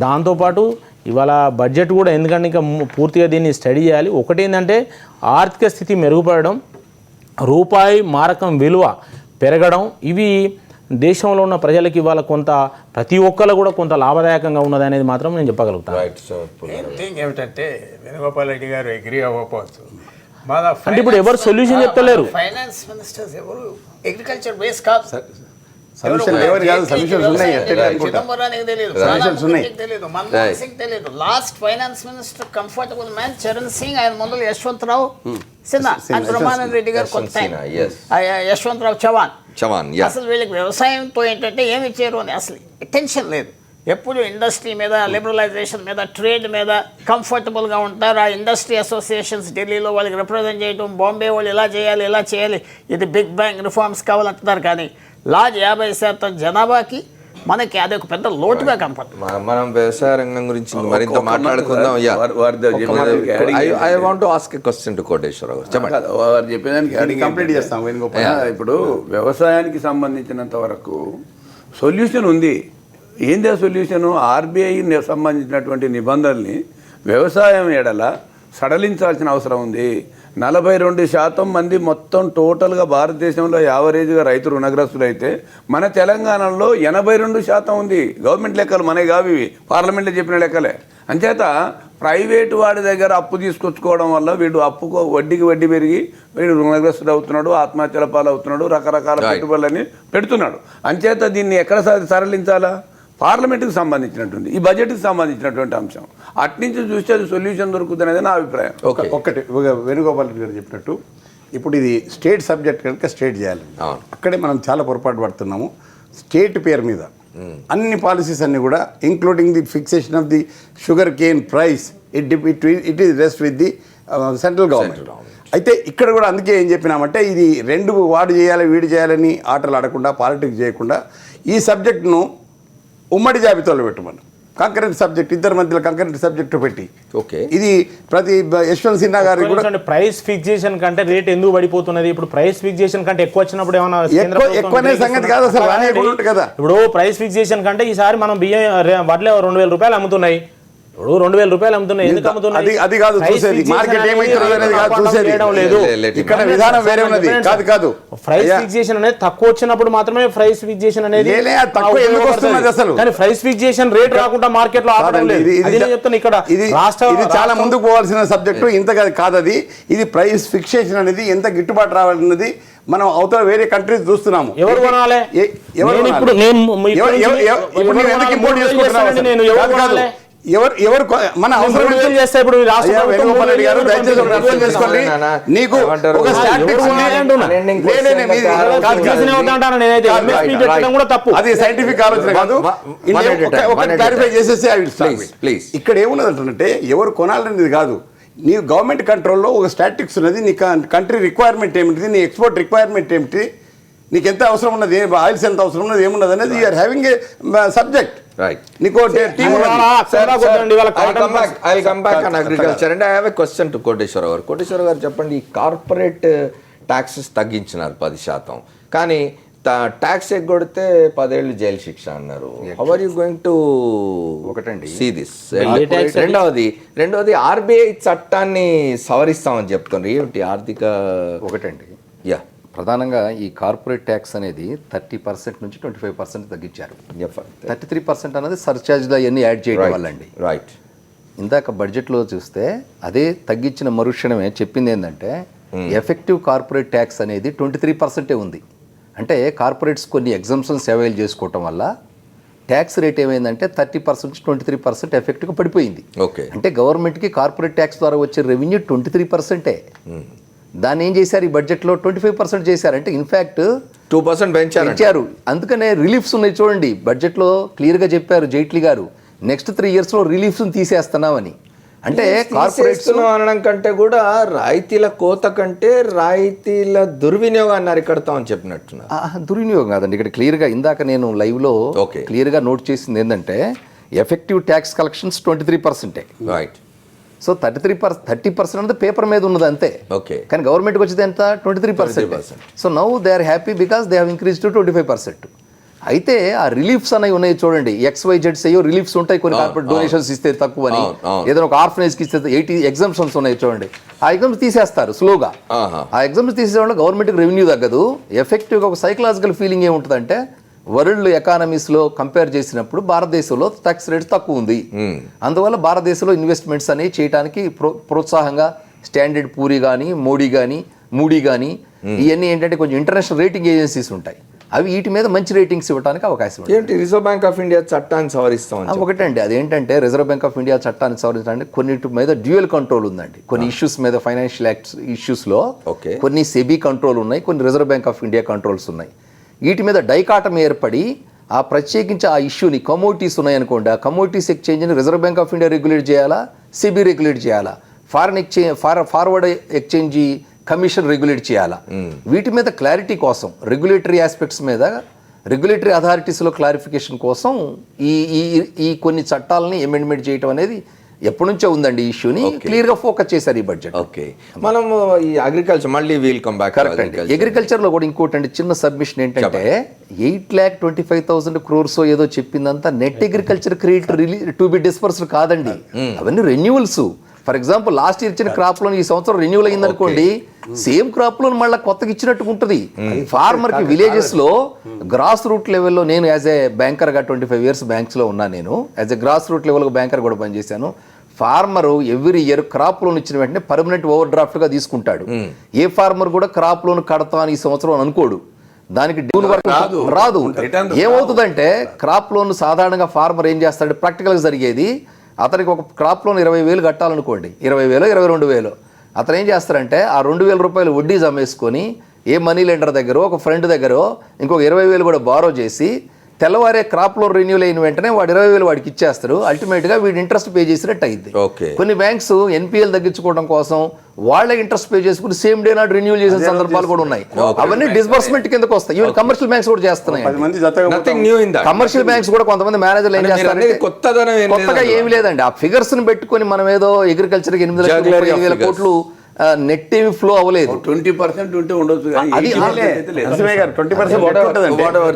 దాంతోపాటు ఇవాళ బడ్జెట్ కూడా ఎందుకంటే ఇంకా పూర్తిగా దీన్ని స్టడీ చేయాలి. ఒకటి ఏంటంటే ఆర్థిక స్థితి మెరుగుపడడం, రూపాయి మారకం విలువ పెరగడం, ఇవి దేశంలో ఉన్న ప్రజలకి ఇవాళ కొంత ప్రతి ఒక్కరు కూడా కొంత లాభదాయకంగా ఉన్నది అనేది మాత్రం నేను చెప్పగలుగుతాను. Right sir. థింగ్ ఏమిటంటే వేణుగోపాల్ రెడ్డి గారు అగ్రీ అవ్వకపోవచ్చు. అంటే ఇప్పుడు ఎవరు సొల్యూషన్ చెప్తలేరు. ఫైనాన్స్ మినిస్టర్స్ ఎవరు అగ్రికల్చర్ బేస్ కాదు. సొల్యూషన్ ఎవరు కాదు, సొల్యూషన్స్ ఉన్నాయి. చిదంబరానికి తెలియదు, సొల్యూషన్స్ ఉన్నాయి. తెలియదు, మన్మోహన్ సింగ్ తెలియదు. Last finance minister comfortable man Charan Singh, ఆయన ముందు యశ్వంతరావు సిన్హా, బ్రహ్మానంద రెడ్డి గారు కొంత టైం, యశ్వంతరావు చవాన్. అసలు వీళ్ళకి వ్యవసాయంతో ఏంటంటే ఏమి ఇచ్చారు అని అసలు అటెన్షన్ లేదు. ఎప్పుడు ఇండస్ట్రీ మీద, లిబరలైజేషన్ మీద, ట్రేడ్ మీద కంఫర్టబుల్గా ఉంటారు. ఆ ఇండస్ట్రీ అసోసియేషన్స్ ఢిల్లీలో వాళ్ళకి రిప్రజెంట్ చేయడం, బాంబే వాళ్ళు ఇలా చేయాలి, ఇది బిగ్ బ్యాంగ్ రిఫార్మ్స్ కావాలంటున్నారు. కానీ లార్జ్ 50% జనాభాకి మనకి అదొక పెద్ద లోటుగా కనపడుతుంది. మనం వ్యవసాయ రంగం గురించి మరింత మాట్లాడుకుందాం. I want to ask a question to Koteswararao గారు. చెప్పండి. వారు చెప్పేదానికి కంప్లీట్ చేస్తాం. ఇప్పుడు వ్యవసాయానికి సంబంధించినంత వరకు సొల్యూషన్ ఉంది. ఏంది ఆ సొల్యూషను? ఆర్బీఐ సంబంధించినటువంటి నిబంధనల్ని వ్యవసాయం ఎడల సడలించాల్సిన అవసరం ఉంది. 42% మంది మొత్తం టోటల్గా భారతదేశంలో యావరేజ్గా రైతు రుణగ్రస్తులు అయితే మన తెలంగాణలో 82% ఉంది. గవర్నమెంట్ లెక్కలు మనవి కావు ఇవి, పార్లమెంట్లో చెప్పిన లెక్కలే. అంచేత ప్రైవేటు వాడి దగ్గర అప్పు తీసుకొచ్చుకోవడం వల్ల వీడు అప్పుకు వడ్డీ పెరిగి వీడు రుణగ్రస్తుడు అవుతున్నాడు, ఆత్మహత్యల పాలవుతున్నాడు, రకరకాల పెట్టుబడులని పెడుతున్నాడు. అంచేత దీన్ని ఎక్కడ సరళించాలా? పార్లమెంట్కి సంబంధించినటువంటి, ఈ బడ్జెట్కి సంబంధించినటువంటి అంశం. అట్నుంచి చూస్తే అది సొల్యూషన్ దొరుకుతుంది అనేది నా అభిప్రాయం. ఒక్కటి వేణుగోపాల్ రెడ్డి గారు చెప్పినట్టు ఇప్పుడు ఇది స్టేట్ సబ్జెక్ట్ కనుక స్టేట్ చేయాలి. అక్కడే మనం చాలా పొరపాటు పడుతున్నాము. స్టేట్ పేరు మీద అన్ని పాలసీస్ అన్ని కూడా including the fixation of the sugar cane price, it is rest with the central government. అయితే ఇక్కడ కూడా అందుకే ఏం చెప్పినామంటే ఇది రెండు వాడు చేయాలి వీడు చేయాలని ఆటలు ఆడకుండా, పాలిటిక్స్ చేయకుండా ఈ సబ్జెక్ట్ను ఉమ్మడి జాబితాలో పెట్టమని, కంకరెంట్ సబ్జెక్ట్, ఇద్దరి మధ్యలో కంకరెంట్ సబ్జెక్టు పెట్టి, ఇది ప్రతి యశ్వంత్ సిన్హా గారికి కూడా ప్రైస్ ఫిక్సేషన్ కంటే రేట్ ఎందుకు పడిపోతున్నది? ఇప్పుడు ప్రైస్ ఫిక్సేషన్ కంటే ఎక్కువ వచ్చినప్పుడు ఏమైనా ఎక్కువనే సంగతి కాదు అసలు కదా. ఇప్పుడు ప్రైస్ ఫిక్సేషన్ కంటే ఈసారి మనం బియ్యం వడ్లే 2000 రూపాయలు అమ్ముతున్నాయి. ఇప్పుడు 2000 రూపాయలు అమ్ముతున్నాయి. ఎందుకు అమ్ముతున్నాయి? అది కాదు చూసేది, మార్కెట్ ఏమైతుంది అనేది కాదు చూసేది. ఇక్కడ విధానం వేరే ఉన్నది. కాదు ప్రైస్ ఫిక్సేషన్ అనేది తక్కువ వచ్చినప్పుడు మాత్రమే ప్రైస్ ఫిక్సేషన్ అనేది తక్కువ ఎందుకు వస్తున్నది అసలు? కానీ ప్రైస్ ఫిక్సేషన్ రేట్ రాకుండా మార్కెట్ లో ఆపడం లేదు. అది నేను చెప్తాను. ఇక్కడ ఇది చాలా ముందుకు పోవాల్సిన సబ్జెక్టు. ఇంత కాదు అది. ఇది ప్రైస్ ఫిక్సేషన్ అనేది ఎంత గిట్టుబాటు రావాలన్నది మనం అవతల వేరే కంట్రీస్ చూస్తున్నాము. ఎవరు కొనాలి? ఎవరు మన అవసరం చేస్తే ఇప్పుడు వేణుగోపాల్ రెడ్డి గారు దయచేసి ఒకటి అర్థం చేసుకోండి. నీకు ఒక స్టాటిస్టిక్స్ అది సైంటిఫిక్ ఆలోచన కాదు. క్లారిఫై చేసేసి ఇక్కడ ఏమున్నదంటే ఎవరు కొనాలనేది కాదు. నీ గవర్నమెంట్ కంట్రోల్లో ఒక స్టాటిస్టిక్స్ ఉన్నది. నీ కంట్రీ రిక్వైర్మెంట్ ఏమిటి, నీ ఎక్స్పోర్ట్ రిక్వైర్మెంట్ ఏమిటి, నీకు ఎంత అవసరం ఉన్నది, ఆయిల్స్ ఎంత అవసరం ఉన్నది, ఏమున్నది అనేది you're having a subject. Right. I'll come back on agriculture and I have a question to Koteswara గారు. కోటేశ్వర గారు చెప్పండి, ఈ కార్పొరేట్ ట్యాక్సెస్ తగ్గించినారు 10%, కానీ ట్యాక్స్ ఎగ్గొడితే 10 ఏళ్ళు జైలు శిక్ష అన్నారు. How are you going to see this? రెండవది ఆర్బీఐ చట్టాన్ని సవరిస్తామని చెప్తున్నారు. ఏమిటి ఆర్థిక? యా, ప్రధానంగా ఈ కార్పొరేట్ ట్యాక్స్ అనేది 30% నుంచి 25% తగ్గించారు. 33% అనేది సర్చార్జ్లు అవన్నీ యాడ్ చేయడం వల్ల అండి. రైట్. ఇందాక బడ్జెట్లో చూస్తే అదే తగ్గించిన మరుక్షణమే చెప్పింది ఏంటంటే ఎఫెక్టివ్ కార్పొరేట్ ట్యాక్స్ అనేది 23% ఉంది. అంటే కార్పొరేట్స్ కొన్ని ఎగ్జంప్షన్స్ అవైల్ చేసుకోవటం వల్ల ట్యాక్స్ రేట్ ఏమైందంటే 30% నుంచి 23% ఎఫెక్ట్గా పడిపోయింది. ఓకే. అంటే గవర్నమెంట్కి కార్పొరేట్ ట్యాక్స్ ద్వారా వచ్చే రెవెన్యూ 23%. దాన్ని ఏం చేశారు ఈ బడ్జెట్లో 25% చేశారు. అంటే ఇన్ఫ్యాక్ట్ 2% పెంచారు. అందుకనే రిలీఫ్స్ ఉన్నాయి చూడండి, బడ్జెట్లో క్లియర్గా చెప్పారు జైట్లీ గారు, నెక్స్ట్ 3 yearsలో రిలీఫ్స్ తీసేస్తున్నామని. అంటే కార్పొరేట్స్ అనడం కంటే కూడా రాయితీల కోత కంటే రాయితీల దుర్వినియోగాన్ని అరికడతామని చెప్పినట్టున్నారు. దుర్వినియోగం కాదండి, ఇక్కడ క్లియర్గా ఇందాక నేను లైవ్లో క్లియర్గా నోట్ చేసింది ఏంటంటే effective tax collections 23%. Right. So 30% అనేది పేపర్ మీద ఉన్నది అంతే. ఓకే. కానీ గవర్నమెంట్కి వచ్చేది ఎంత? 23%. So now they are happy because they have increase to 25%. అయితే ఆ రిలీఫ్స్ అనేవి ఉన్నాయి చూడండి, XYZ అయ్యో రిలీఫ్స్ ఉంటాయి కొన్ని, కార్పొరేట్ డొనేషన్స్ ఇస్తే తక్కువ అని, ఏదైనా ఒక ఆర్ఫనైజ్కి ఇస్తే 80 ఎగ్జంప్షన్స్ ఉన్నాయి చూడండి. ఆ ఎగ్జామ్స్ తీసేస్తారు స్లోగా. ఆ ఎగ్జామ్స్ తీసే వల్ల గవర్నమెంట్కి రెవెన్యూ తగ్గదు. ఎఫెక్టివ్గా ఒక సైకలాజికల్ ఫీలింగ్ ఏముంటుందంటే వరల్డ్ ఎకానమీస్లో కంపేర్ చేసినప్పుడు భారతదేశంలో ట్యాక్స్ రేట్ తక్కువ ఉంది. అందువల్ల భారతదేశంలో ఇన్వెస్ట్మెంట్స్ అనేవి చేయడానికి ప్రోత్సాహంగా స్టాండర్డ్ పూరి కానీ మూడీ కానీ ఇవన్నీ ఏంటంటే కొంచెం ఇంటర్నేషనల్ రేటింగ్ ఏజెన్సీస్ ఉంటాయి. అవి వీటి మీద మంచి రేటింగ్స్ ఇవ్వడానికి అవకాశం ఉంది. ఏంటి రిజర్వ్ బ్యాంక్ ఆఫ్ ఇండియా చట్టాన్ని సవరిస్తాం ఒకటండి, అదేంటంటే రిజర్వ్ బ్యాంక్ ఆఫ్ ఇండియా చట్టాన్ని సవరించడానికి కొన్నిటి మీద డ్యూయల్ కంట్రోల్ ఉందండి. కొన్ని ఇష్యూస్ మీద ఫైనాన్షియల్ యాక్ట్స్ ఇష్యూస్లో కొన్ని సెబీ కంట్రోల్ ఉన్నాయి, కొన్ని reserve Bank of India controls ఉన్నాయి. వీటి మీద డైకాటం ఏర్పడి ఆ ప్రత్యేకించి ఆ ఇష్యూని కమోడిటీస్ ఉన్నాయనుకోండి, ఆ కమోడిటీస్ ఎక్స్చేంజ్ని Reserve Bank of India regulate చేయాలా, సెబీ రెగ్యులేట్ చేయాలా, ఫార్వర్డ్ ఎక్స్చేంజ్ కమిషన్ రెగ్యులేట్ చేయాలా. వీటి మీద క్లారిటీ కోసం రెగ్యులేటరీ ఆస్పెక్ట్స్ మీద రెగ్యులేటరీ అథారిటీస్లో క్లారిఫికేషన్ కోసం ఈ కొన్ని చట్టాలని అమెండ్మెంట్ చేయడం అనేది ఎప్పటి నుంచో ఉందండి. ఈ ఇష్యూని క్లియర్గా ఫోకస్ చేశారు ఈ బడ్జెట్. ఓకే, మనం ఈ అగ్రికల్చర్ మళ్ళీ వీల్ కమ్ బ్యాక్. అగ్రికల్చర్లో కూడా ఇంకోటి అండి చిన్న సబ్మిషన్ ఏంటంటే 8,25,000 crores ఏదో చెప్పిందంతా net agriculture credit to be dispersed కాదండి, అవన్నీ renewals. For example last year ఇచ్చిన క్రాప్ లోన్ ఈ సంవత్సరం రెన్యూవల్ అయింది అనుకోండి, సేమ్ క్రాప్ లోన్ మళ్ళీ కొత్తగా ఇచ్చినట్టు ఉంటుంది. ఫార్మర్ కి విలేజెస్ లో గ్రాస్ రూట్ లెవెల్లో నేను యాజ్ ఏ బ్యాంకర్ గా 25 years బ్యాంక్స్ లో ఉన్నా, నేను as a grass root level banker కూడా పనిచేశాను. Farmer every year crop loan ఇచ్చిన వెంటనే పర్మనెంట్ ఓవర్ డ్రాఫ్ట్ గా తీసుకుంటాడు. ఏ ఫార్మర్ కూడా క్రాప్ లోన్ కడతాను ఈ సంవత్సరం అనుకోడు, దానికి డ్యూల్ వర్క్ రాదు. ఏమవుతుందంటే క్రాప్ లోన్ సాధారణంగా ఫార్మర్ ఏం చేస్తాడు, ప్రాక్టికల్గా జరిగేది, అతనికి ఒక క్రాప్ లోన్ 20,000 కట్టాలనుకోండి, 20,000 22,000, అతను ఏం చేస్తారంటే ఆ 2,000 రూపాయలు వడ్డీ జమేసుకొని ఏ మనీ లెండర్ దగ్గర ఒక ఫ్రెండ్ దగ్గర ఇంకొక 20,000 కూడా బారో చేసి తెల్లవారే క్రాప్ లోన్ రెన్యూల్ అయిన వెంటనే వాడు 20,000 వాడికి ఇచ్చేస్తారు. అల్టిమేట్గా వీడు ఇంట్రెస్ట్ పే చేసినట్టు అయింది. కొన్ని బ్యాంక్స్ ఎన్పిఎల్ తగ్గించుకోవడం కోసం వాళ్ళే ఇంట్రెస్ట్ పే చేసుకుని సేమ్ డే నాట్ రెన్యూల్ చేసిన సందర్భాలు కూడా ఉన్నాయి. అవన్నీ డిస్బర్స్మెంట్ కిందకు వస్తాయి. ఈవెన్ కమర్షియల్ బ్యాంక్స్ కూడా చేస్తున్నాయి. కమర్షియల్ బ్యాంక్స్ కూడా కొంతమంది మేనేజర్లు ఏం చేస్తారు, కొత్తగా ఏమి లేదండి, ఆ ఫిగర్స్ ని పెట్టుకుని మనం ఏదో అగ్రికల్చర్ 8,00,000 కోట్లు నెట్ ఏమి ఫ్లో అవ్వలేదు. 20% ఉంటే ఉండొచ్చు.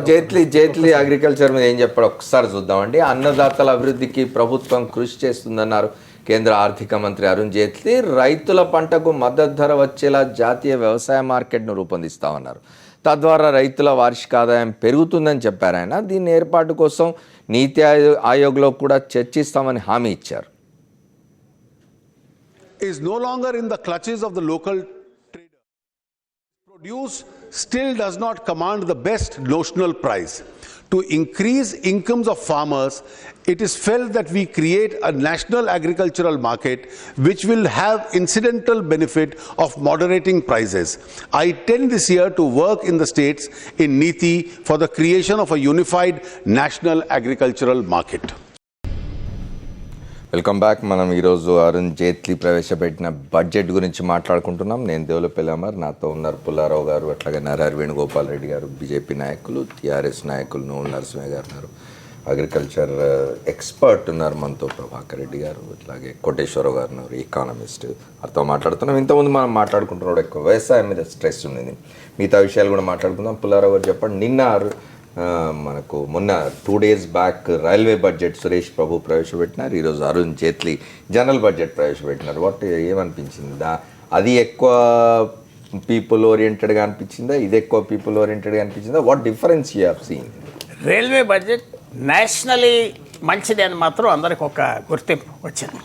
జైట్లీ అగ్రికల్చర్ మీద ఏం చెప్పాడు ఒకసారి చూద్దామండి. అన్నదాతల అభివృద్ధికి ప్రభుత్వం కృషి చేస్తుందన్నారు కేంద్ర ఆర్థిక మంత్రి అరుణ్ జైట్లీ. రైతుల పంటకు మద్దతు ధర వచ్చేలా జాతీయ వ్యవసాయ మార్కెట్ను రూపొందిస్తామన్నారు. తద్వారా రైతుల వార్షిక ఆదాయం పెరుగుతుందని చెప్పారు ఆయన. దీని ఏర్పాటు కోసం నీతి ఆయోగ్లో కూడా చర్చిస్తామని హామీ ఇచ్చారు. Is no longer in the clutches of the local trader. Produce still does not command the best notional price. To increase incomes of farmers, it is felt that we create a national agricultural market which will have incidental benefit of moderating prices. I intend this year to work in the states in NITI for the creation of a unified national agricultural market. Welcome back. మనం ఈరోజు అరుణ్ జైట్లీ ప్రవేశపెట్టిన budget గురించి మాట్లాడుకుంటున్నాం. నేను దేవులపల్లి అమర్, నాతో ఉన్నారు పుల్లారావు గారు, అట్లాగే నరహరి వేణుగోపాల్ రెడ్డి గారు, బీజేపీ నాయకులు, టీఆర్ఎస్ నాయకులు, నోముల నరసింహ గారు ఉన్నారు, అగ్రికల్చర్ ఎక్స్పర్ట్ ఉన్నారు మనతో ప్రభాకర్ రెడ్డి గారు, అట్లాగే కోటేశ్వరరావు గారు ఉన్నారు, ఎకానమిస్ట్. వారితో మాట్లాడుతున్నాం. ఇంతకుముందు మనం మాట్లాడుకుంటున్నాడు ఎక్కువ వ్యవసాయం మీద స్ట్రెస్ ఉంది, మిగతా విషయాలు కూడా మాట్లాడుకుందాం. పుల్లారావు గారు చెప్పండి, నిన్న మనకు మొన్న 2 days back railway budget Suresh Prabhu ప్రవేశపెట్టినారు. ఈరోజు అరుణ్ జైట్లీ జనరల్ బడ్జెట్ ప్రవేశపెట్టినారు. వాట్ ఏమనిపించింది? అది ఎక్కువ పీపుల్ ఓరియంటెడ్గా అనిపించిందా, ఇది ఎక్కువ పీపుల్ ఓరియంటెడ్గా అనిపించిందా? What difference you have seen? Railway budget nationally మంచిది అని మాత్రం అందరికి ఒక గుర్తింపు వచ్చింది.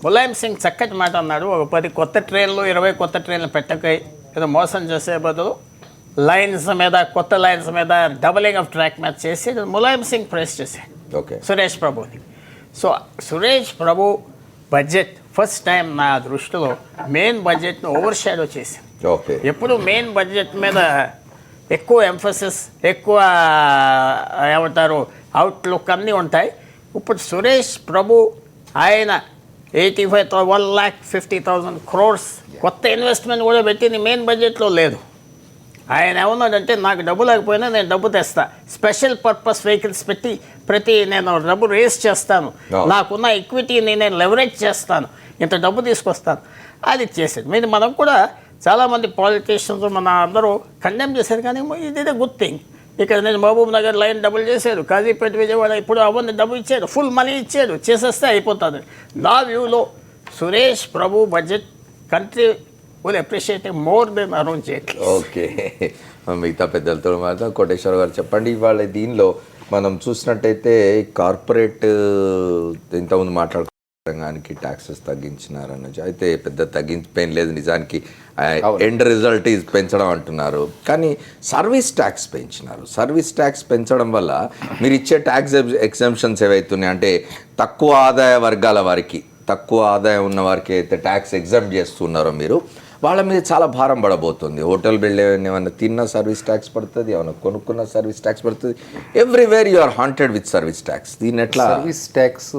ములాయం సింగ్ చక్కటి మాట అన్నాడు, ఒక 10 కొత్త ట్రైన్లు 20 కొత్త ట్రైన్లు పెట్టకై ఏదో మోసం చేసే బదులు లైన్స్ మీద కొత్త లైన్స్ మీద డబలింగ్ ఆఫ్ ట్రాక్ మీద చేసి ములాయం సింగ్ ప్రెస్ చేశాడు సురేష్ ప్రభుని. So Suresh Prabhu budget first time నా దృష్టిలో మెయిన్ బడ్జెట్ను ఓవర్ షాడో చేసింది. ఎప్పుడు మెయిన్ బడ్జెట్ మీద ఎక్కువ ఎంఫసిస్, ఎక్కువ ఏమంటారు అవుట్లుక్ అన్నీ ఉంటాయి. ఇప్పుడు సురేష్ ప్రభు ఆయన 1,50,000 crores కొత్త ఇన్వెస్ట్మెంట్ కూడా పెట్టింది మెయిన్ బడ్జెట్లో లేదు. ఆయన ఏమన్నాడంటే నాకు డబ్బు లేకపోయినా నేను డబ్బు తెస్తా, స్పెషల్ పర్పస్ వెహికల్స్ పెట్టి నేను డబ్బు రేస్ చేస్తాను, నాకున్న ఈక్విటీని నేను లెవరేజ్ చేస్తాను, ఇంత డబ్బు తీసుకొస్తాను, అది చేసేది. మనం కూడా చాలామంది పాలిటీషియన్స్ మన అందరూ కండెమ్ చేశారు, కానీ ఇది గుడ్ థింగ్. ఇక్కడ నేను మహబూబ్ నగర్ లైన్ డబుల్ చేశారు, కాజీపేట విజయవాడ ఇప్పుడు అవన్నీ డబ్బు ఇచ్చారు, ఫుల్ మనీ ఇచ్చారు, చేసేస్తే అయిపోతుంది. నా వ్యూలో Suresh Prabhu budget country will appreciate him more than Arun Jaitley. Okay, మిగతా పెద్దలతో మాత్రం కోటేశ్వర గారు చెప్పండి. ఇవాళ దీనిలో మనం చూసినట్టయితే కార్పొరేట్ ఇంతకుముందు మాట్లాడుకున్న రంగానికి ట్యాక్సెస్ తగ్గించినారని, అయితే పెద్ద తగ్గించిపోయిన లేదు నిజానికి, ఎండ్ రిజల్ట్ ఈజ్ పెంచడం అంటున్నారు. కానీ సర్వీస్ ట్యాక్స్ పెంచినారు. సర్వీస్ ట్యాక్స్ పెంచడం వల్ల మీరు ఇచ్చే ట్యాక్స్ ఎగ్జంప్షన్స్ ఏవైతున్నాయి అంటే తక్కువ ఆదాయ వర్గాల వారికి, తక్కువ ఆదాయం ఉన్న వారికి అయితే ట్యాక్స్ ఎగ్జామ్ చేస్తున్నారో మీరు, వాళ్ళ మీద చాలా భారం పడబోతుంది. హోటల్ బిల్ ఏమైనా తిన్న సర్వీస్ ట్యాక్స్ పడుతుంది, ఏమైనా కొనుక్కున్న సర్వీస్ ట్యాక్స్ పడుతుంది. Everywhere you are haunted with service tax. దీన్ని ఎట్లా? సర్వీస్ ట్యాక్స్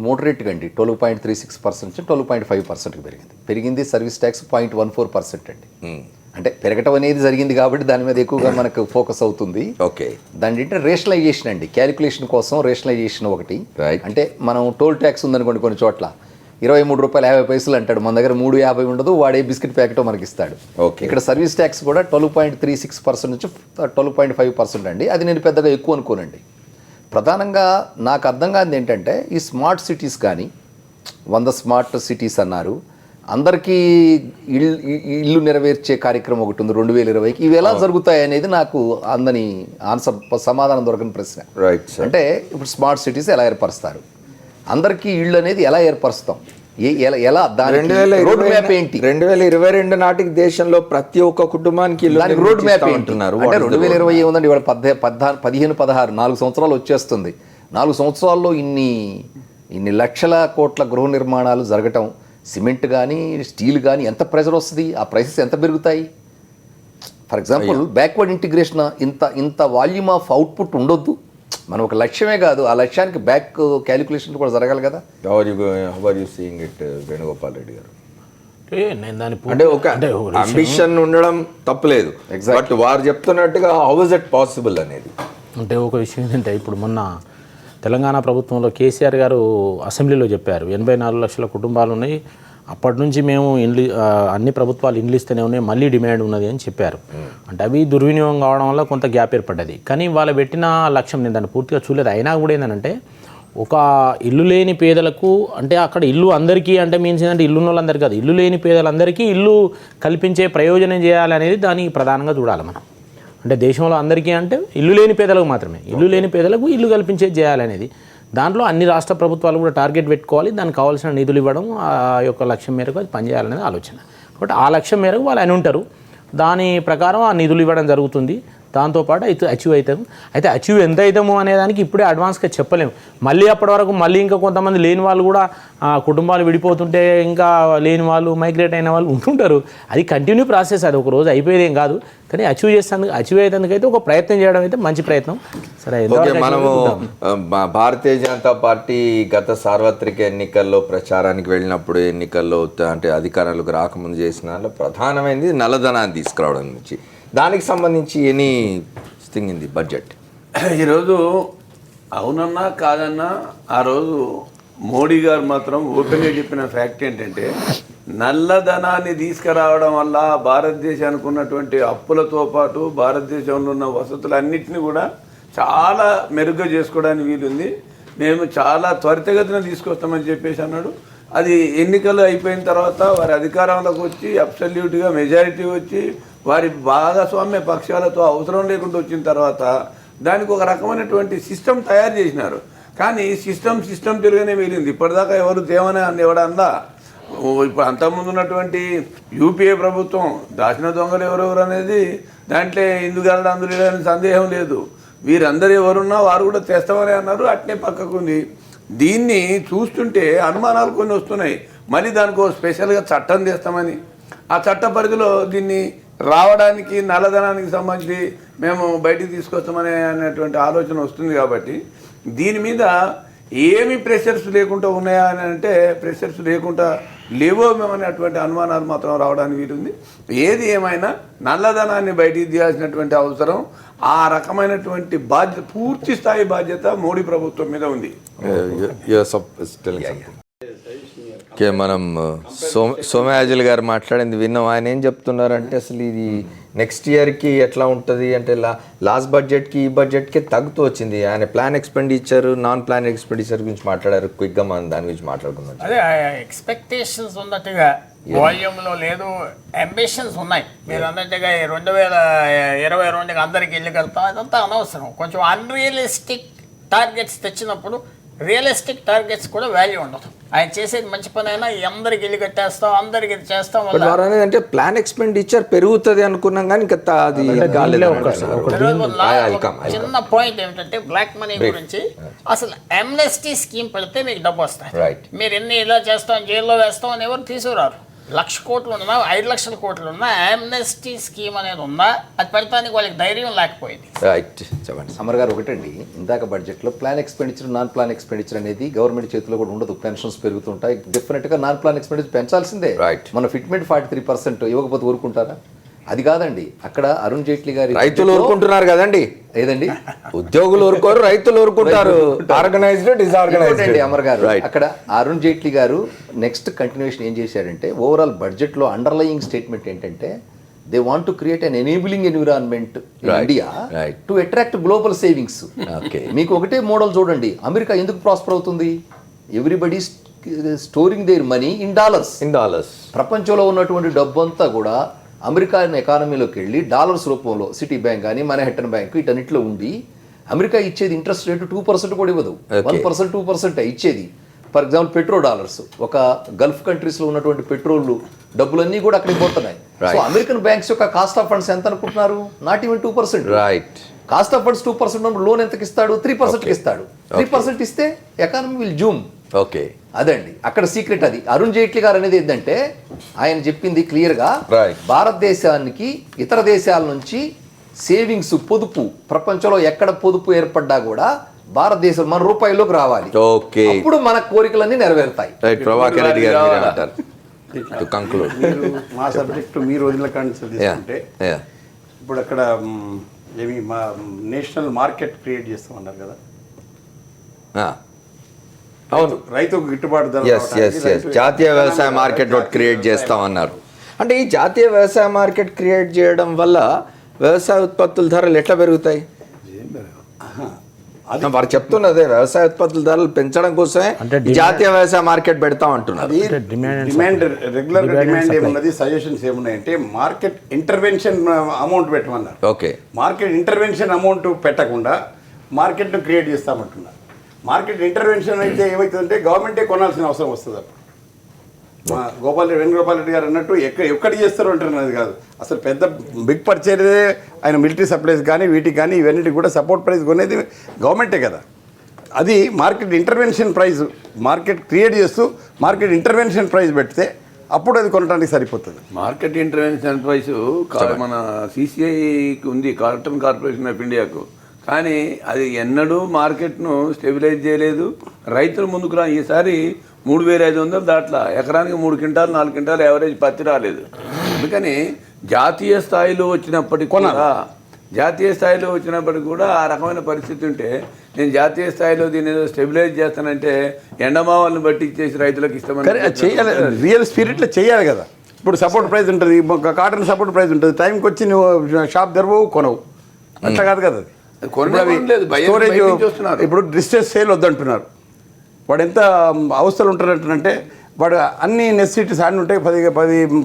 మోడరేట్గా అండి 12.36% నుంచి 12.5% పెరిగింది. సర్వీస్ ట్యాక్స్ 0.14% అండి. అంటే పెరగటం అనేది జరిగింది కాబట్టి దాని మీద ఎక్కువగా మనకు ఫోకస్ అవుతుంది. ఓకే, దాని అంటే రేషనలైజేషన్ అండి, క్యాలిక్యులేషన్ కోసం రేషనలైజేషన్ ఒకటి. అంటే మనం టోల్ ట్యాక్స్ ఉందనుకోండి, కొన్ని చోట్ల 23 రూపాయలు 50 పైసలు అంటాడు, మన దగ్గర 3.50 ఉండదు, వాడే బిస్కెట్ ప్యాకెట్ మనకి ఇస్తాడు. ఇక్కడ సర్వీస్ ట్యాక్స్ కూడా 12.36% నుంచి 12.5% అండి. అది నేను పెద్దగా ఎక్కువ అనుకోనండి. ప్రధానంగా నాకు అర్థం కాదు ఏంటంటే ఈ స్మార్ట్ సిటీస్ కానీ 100 స్మార్ట్ సిటీస్ అన్నారు, అందరికీ ఇల్లు నెరవేర్చే కార్యక్రమం ఒకటి ఉంది 2020కి. ఇవి ఎలా జరుగుతాయి అనేది నాకు అందని సమాధానం దొరకని ప్రశ్న. అంటే ఇప్పుడు స్మార్ట్ సిటీస్ ఎలా ఏర్పరుస్తారు, అందరికీ ఇళ్ళు అనేది ఎలా ఏర్పరుస్తాం, ఎలా దాని రోడ్ మ్యాప్ ఏంటి? 2022 నాటికి దేశంలో ప్రతి ఒక్క కుటుంబానికి రోడ్ మ్యాప్ అంటున్నారు. అంటే 2020 ఏముందండి, ఇవాళ 15, 16 4 సంవత్సరాలు వచ్చేస్తుంది. 4 సంవత్సరాల్లో ఇన్ని లక్షల కోట్ల గృహ నిర్మాణాలు జరగటం, సిమెంట్ కానీ స్టీల్ కానీ ఎంత ప్రెజర్ వస్తుంది, ఆ ప్రైసెస్ ఎంత పెరుగుతాయి? ఫర్ ఎగ్జాంపుల్ బ్యాక్వర్డ్ ఇంటిగ్రేషన్ ఇంత వాల్యూమ్ ఆఫ్ అవుట్పుట్ ఉండొద్దు. మనం ఒక లక్ష్యమే కాదు, ఆ లక్ష్యానికి బ్యాక్ క్యాలిక్యులేషన్ కూడా జరగాలి కదా. వేణుగోపాల్ రెడ్డి గారు నేను దాని అంటే ఒక అంబిషన్ ఉండడం తప్పలేదు, బట్ వారు చెప్తున్నట్టుగా హౌ ఇస్ ఇట్ పాసిబుల్ అనేది. అంటే ఒక విషయం ఏంటంటే ఇప్పుడు మొన్న తెలంగాణ ప్రభుత్వంలో కేసీఆర్ గారు అసెంబ్లీలో చెప్పారు 84 లక్షల కుటుంబాలు ఉన్నాయి, అప్పటి నుంచి మేము అన్ని ప్రభుత్వాలు ఇండ్లు ఇస్తూనే ఉన్నాయి, మళ్ళీ డిమాండ్ ఉన్నది అని చెప్పారు. అంటే అవి దుర్వినియోగం కావడం వల్ల కొంత గ్యాప్ ఏర్పడ్డది. కానీ వాళ్ళు పెట్టిన లక్ష్యం నేను దాన్ని పూర్తిగా చూడలేదు. అయినా కూడా ఏంటంటే ఒక ఇల్లు లేని పేదలకు, అంటే అక్కడ ఇల్లు అందరికీ అంటే మీన్స్ ఏంటంటే ఇల్లు ఉన్న వాళ్ళందరికీ కాదు, ఇల్లు లేని పేదలందరికీ ఇల్లు కల్పించే ప్రయోజనం చేయాలనేది దానికి ప్రధానంగా చూడాలి మనం. అంటే దేశంలో అందరికీ అంటే ఇల్లు లేని పేదలకు మాత్రమే, ఇల్లు లేని పేదలకు ఇల్లు కల్పించేది చేయాలనేది. దాంట్లో అన్ని రాష్ట్ర ప్రభుత్వాలు కూడా టార్గెట్ పెట్టుకోవాలి, దానికి కావాల్సిన నిధులు ఇవ్వడం, ఆ యొక్క లక్ష్యం మేరకు అది పనిచేయాలనేది ఆలోచన. కాబట్టి ఆ లక్ష్యం మేరకు వాళ్ళు అని ఉంటారు, దాని ప్రకారం ఆ నిధులు ఇవ్వడం జరుగుతుంది. దాంతోపాటు అయితే అచీవ్ అవుతాము. అయితే అచీవ్ ఎంత అవుతాము అనేదానికి ఇప్పుడే అడ్వాన్స్గా చెప్పలేము. మళ్ళీ అప్పటి వరకు మళ్ళీ ఇంకా కొంతమంది లేని వాళ్ళు కూడా కుటుంబాలు విడిపోతుంటే ఇంకా లేని వాళ్ళు మైగ్రేట్ అయిన వాళ్ళు ఉంటుంటారు. అది కంటిన్యూ ప్రాసెస్, అది ఒక రోజు అయిపోయేదేం కాదు. కానీ అచీవ్ అయ్యేందుకైతే ఒక ప్రయత్నం చేయడం అయితే మంచి ప్రయత్నం. సరే, మనము భారతీయ జనతా పార్టీ గత సార్వత్రిక ఎన్నికల్లో ప్రచారానికి వెళ్ళినప్పుడు, ఎన్నికల్లో అంటే అధికారంలోకి రాకముందు చేసిన ప్రధానమైనది నల్లధనాన్ని తీసుకురావడం నుంచి, దానికి సంబంధించి any thing in the budget. ఈరోజు అవునన్నా కాదన్నా ఆ రోజు మోడీ గారు మాత్రం ఓపెన్గా చెప్పిన ఫ్యాక్ట్ ఏంటంటే నల్లధనాన్ని తీసుకురావడం వల్ల భారతదేశానికి ఉన్నటువంటి అప్పులతో పాటు భారతదేశంలో ఉన్న వసతులన్నింటినీ కూడా చాలా మెరుగ్గా చేసుకోవడానికి వీలుంది, మేము చాలా త్వరితగతిన తీసుకొస్తామని చెప్పేసి అన్నాడు. అది ఎన్నికలు అయిపోయిన తర్వాత వారి అధికారంలోకి వచ్చి అబ్సల్యూట్గా మెజారిటీ వచ్చి వారి భాగస్వామ్య పక్షాలతో అవసరం లేకుండా వచ్చిన తర్వాత దానికి ఒక రకమైనటువంటి సిస్టమ్ తయారు చేసినారు. కానీ సిస్టమ్ తిరగనే మిగిలింది. ఇప్పటిదాకా ఎవరు తేమని ఎవడన్నా ఇప్పుడు అంతకుముందు ఉన్నటువంటి యూపీఏ ప్రభుత్వం దాచిన దొంగలు ఎవరెవరు అనేది దాంట్లో ఇందుగలడు అందులో సందేహం లేదు. వీరందరూ ఎవరున్నా వారు కూడా తెస్తామని అన్నారు, అట్నే పక్కకుంది. దీన్ని చూస్తుంటే అనుమానాలు కొన్ని వస్తున్నాయి. మళ్ళీ దానికి స్పెషల్గా చట్టం తెస్తామని, ఆ చట్ట పరిధిలో దీన్ని రావడానికి నల్లధనానికి సంబంధించి మేము బయటికి తీసుకొస్తామని అనేటువంటి ఆలోచన వస్తుంది. కాబట్టి దీని మీద ఏమి ప్రెషర్స్ లేకుండా ఉన్నాయా అని అంటే ప్రెషర్స్ లేకుండా లేవో మేమనేటువంటి అనుమానాలు మాత్రం రావడానికి వీలుంది. ఏది ఏమైనా నల్లధనాన్ని బయటికి తీయాల్సినటువంటి అవసరం, ఆ రకమైనటువంటి బాధ్యత, పూర్తి స్థాయి బాధ్యత మోడీ ప్రభుత్వం మీద ఉంది. మనం సోమయాజుల్ గారు మాట్లాడింది విన్నాం. ఆయన ఏం చెప్తున్నారంటే అసలు ఇది నెక్స్ట్ ఇయర్కి ఎట్లా ఉంటుంది అంటే లాస్ట్ బడ్జెట్కి ఈ బడ్జెట్కి తగ్గుతూ వచ్చింది. ఆయన plan expenditure, non plan expenditure గురించి మాట్లాడారు. క్విక్గా మనం దాని గురించి మాట్లాడుకున్నాం. అదే ఎక్స్పెక్టేషన్స్ ఉన్నట్టుగా వాల్యూమ్లో లేదు, అంబిషన్స్ ఉన్నాయి. మీరు అన్నట్టుగా 2022కి అందరికి వెళ్ళగలుగుతాం, అదంతా అనవసరం. కొంచెం అన్రియలిస్టిక్ టార్గెట్స్ తెచ్చినప్పుడు రియలిస్టిక్ టార్గెట్స్ కూడా వాల్యూ ఉండదు. ఆయన చేసేది మంచి పని అయినా అందరికి ఇల్లు కట్టేస్తాం, అందరికి ఇది చేస్తాం వల్ల వారు అనేది అంటే ప్లాన్ ఎక్స్పెండిచర్ పెరుగుతుంది అనుకున్నాం కానీ ఇంకా అది కాలేదు. చిన్న పాయింట్ ఏమిటంటే బ్లాక్ మనీ గురించి అసలు అమ్నెస్టీ స్కీమ్ పెడితే మీకు డబ్బు వస్తాయి. మీరు ఎన్ని ఇలా చేస్తాం, జైల్లో వేస్తాం అని ఎవరు తీసుకురారు. 1,00,000 కోట్లు ఉన్నా, 5 లక్షల కోట్లు ఉన్నా, అమ్నెస్టీ స్కీమ్ అనేది ఉన్నా అది పెడతానికి వాళ్ళకి ధైర్యం లేకపోయింది. రైట్, చెప్పండి అమర్ గారు. ఒకటండి, ఇందాక బడ్జెట్లో plan expenditure, non plan expenditure అనేది గవర్నమెంట్ చేతిలో కూడా ఉండదు. పెన్షన్స్ పెరుగుతుంటాయి, డెఫినెట్గా నాన్ ప్లాన్ ఎక్స్పెండిచర్ పెంచాల్సిందే. మన ఫిట్మెంట్ 43% ఇవ్వకపోతే ఊరుకుంటారా? అది కాదండి, అక్కడ అరుణ్ జైట్లీ గారి రైతులు ఊరుకుంటున్నారు కదండి. ఏదండి, ఉద్యోగులు ఊరుకోరు, రైతులు ఊరుకుంటారు. Organised, disorganised. అమర్ గారు, అక్కడ అరుణ్ జైట్లీ గారు నెక్స్ట్ కంటిన్యూషన్ ఏం చేశారంటే, ఓవరాల్ బడ్జెట్లో అండర్లయింగ్ స్టేట్మెంట్ ఏంటంటే, they want to create an enabling environment in India to attract global savings. మీకు ఒకటే మోడల్ చూడండి, అమెరికా ఎందుకు ప్రాస్పర్ అవుతుంది? Everybody storing their money in dollars. ప్రపంచంలో ఉన్నటువంటి డబ్బు అంతా కూడా అమెరికన్ ఎకానమీలోకి వెళ్ళి డాలర్స్ రూపంలో సిటీ బ్యాంక్ కానీ మనహెట్టన్ బ్యాంక్ వీటన్నిటిలో ఉండి, అమెరికా ఇచ్చేది ఇంట్రెస్ట్ రేటు 2% కూడా ఇవ్వదు, 1%, 2% ఇచ్చేది. ఫర్ ఎగ్జాంపుల్ పెట్రో డాలర్స్, ఒక గల్ఫ్ కంట్రీస్లో ఉన్నటువంటి పెట్రోల్ డబ్బులన్నీ కూడా అక్కడికి పోతున్నాయి. సో అమెరికన్ బ్యాంక్స్ యొక్క కాస్ట్ ఆఫ్ ఫండ్స్ ఎంత అనుకుంటున్నారు? Not even 2%. Right. Cost of funds 2% ఉన్నప్పుడు లోన్ ఎంతకి ఇస్తాడు? 3% ఇస్తాడు. 3% ఇస్తే ఎకానమీ విల్ జూమ్. ఓకే, అదండి అక్కడ సీక్రెట్. అది అరుణ్ జైట్లీ గారు అనేది ఏంటంటే, ఆయన చెప్పింది క్లియర్గా, భారతదేశానికి ఇతర దేశాల నుంచి సేవింగ్స్, పొదుపు, ప్రపంచంలో ఎక్కడ పొదుపు ఏర్పడ్డా కూడా భారతదేశం మన రూపాయల్లోకి రావాలి. ఓకే, అప్పుడు మన కోరికలన్నీ నెరవేరుతాయి. ప్రభాకర్ రెడ్డి గారు మీరు మా సబ్జెక్టు మీరు వదిలిన కాన్సెప్ట్ తీసుకుంటే, ఇప్పుడు అక్కడ ఏమి మా నేషనల్ మార్కెట్ క్రియేట్ చేస్తామన్నారు కదా. అవును, రైతుకు గిట్టుబాటు ధర, జాతీయ వ్యవసాయ మార్కెట్ క్రియేట్ చేస్తామన్నారు. అంటే ఈ జాతీయ వ్యవసాయ మార్కెట్ క్రియేట్ చేయడం వల్ల వ్యవసాయ ఉత్పత్తుల ధరలు ఎట్లా పెరుగుతాయి? వారు చెప్తున్నదే వ్యవసాయ ఉత్పత్తుల ధరలు పెంచడం కోసమే జాతీయ వ్యవసాయ మార్కెట్ పెడతాం అంటున్నారు. డిమాండ్, రెగ్యులర్ డిమాండ్ ఏమున్నది, సజెషన్స్ ఏమున్నాయంటే మార్కెట్ ఇంటర్వెన్షన్ అమౌంట్ పెట్టమన్నారు. ఓకే, మార్కెట్ ఇంటర్వెన్షన్ అమౌంట్ పెట్టకుండా మార్కెట్ను క్రియేట్ చేస్తామంటున్నారు. మార్కెట్ ఇంటర్వెన్షన్ అయితే ఏమవుతుందంటే గవర్నమెంటే కొనాల్సిన అవసరం వస్తుంది. అప్పుడు మా వేణుగోపాల్ రెడ్డి గారు అన్నట్టు ఎక్కడ చేస్తారు అంటున్నది కాదు, అసలు పెద్ద బిగ్ పర్చేజే ఆయన మిలిటరీ సప్లైస్ కానీ వీటికి కానీ ఇవన్నిటికి కూడా సపోర్ట్ ప్రైస్ కొనేది గవర్నమెంటే కదా. అది market intervention price, market create చేస్తూ మార్కెట్ ఇంటర్వెన్షన్ ప్రైస్ పెడితే అప్పుడు అది కొనడానికి సరిపోతుంది. మార్కెట్ ఇంటర్వెన్షన్ ప్రైస్ మన సిసిఐకి ఉంది, కాటన్ కార్పొరేషన్ ఆఫ్ ఇండియాకు. కానీ అది ఎన్నడూ మార్కెట్ను స్టెబిలైజ్ చేయలేదు, రైతులు ముందుకు రా. ఈసారి 3,500 దాట్లా, ఎకరానికి 3 క్వింటాలు 4 క్వింటాలు యావరేజ్ పత్తి రాలేదు. అందుకని జాతీయ స్థాయిలో వచ్చినప్పటికి కూడా ఆ రకమైన పరిస్థితి ఉంటే, నేను జాతీయ స్థాయిలో దీన్ని ఏదో స్టెబిలైజ్ చేస్తానంటే ఎండమావాలను బట్టి ఇచ్చేసి రైతులకు ఇస్తామని చేయాలి. రియల్ స్పిరిట్లో చేయాలి కదా. ఇప్పుడు సపోర్ట్ ప్రైస్ ఉంటుంది, కాటన్ సపోర్ట్ ప్రైస్ ఉంటుంది, టైంకి వచ్చి నువ్వు షాప్ తెరవవు, కొనవు, అట్లా కాదు కదా. స్టోరేజ్ ఇప్పుడు డిస్ట్రెస్ సేల్ వద్దంటున్నారు. వాడు ఎంత అవస్థలు ఉంటారంటే, వాడు అన్ని నెసిటీస్ అన్నీ ఉంటాయి,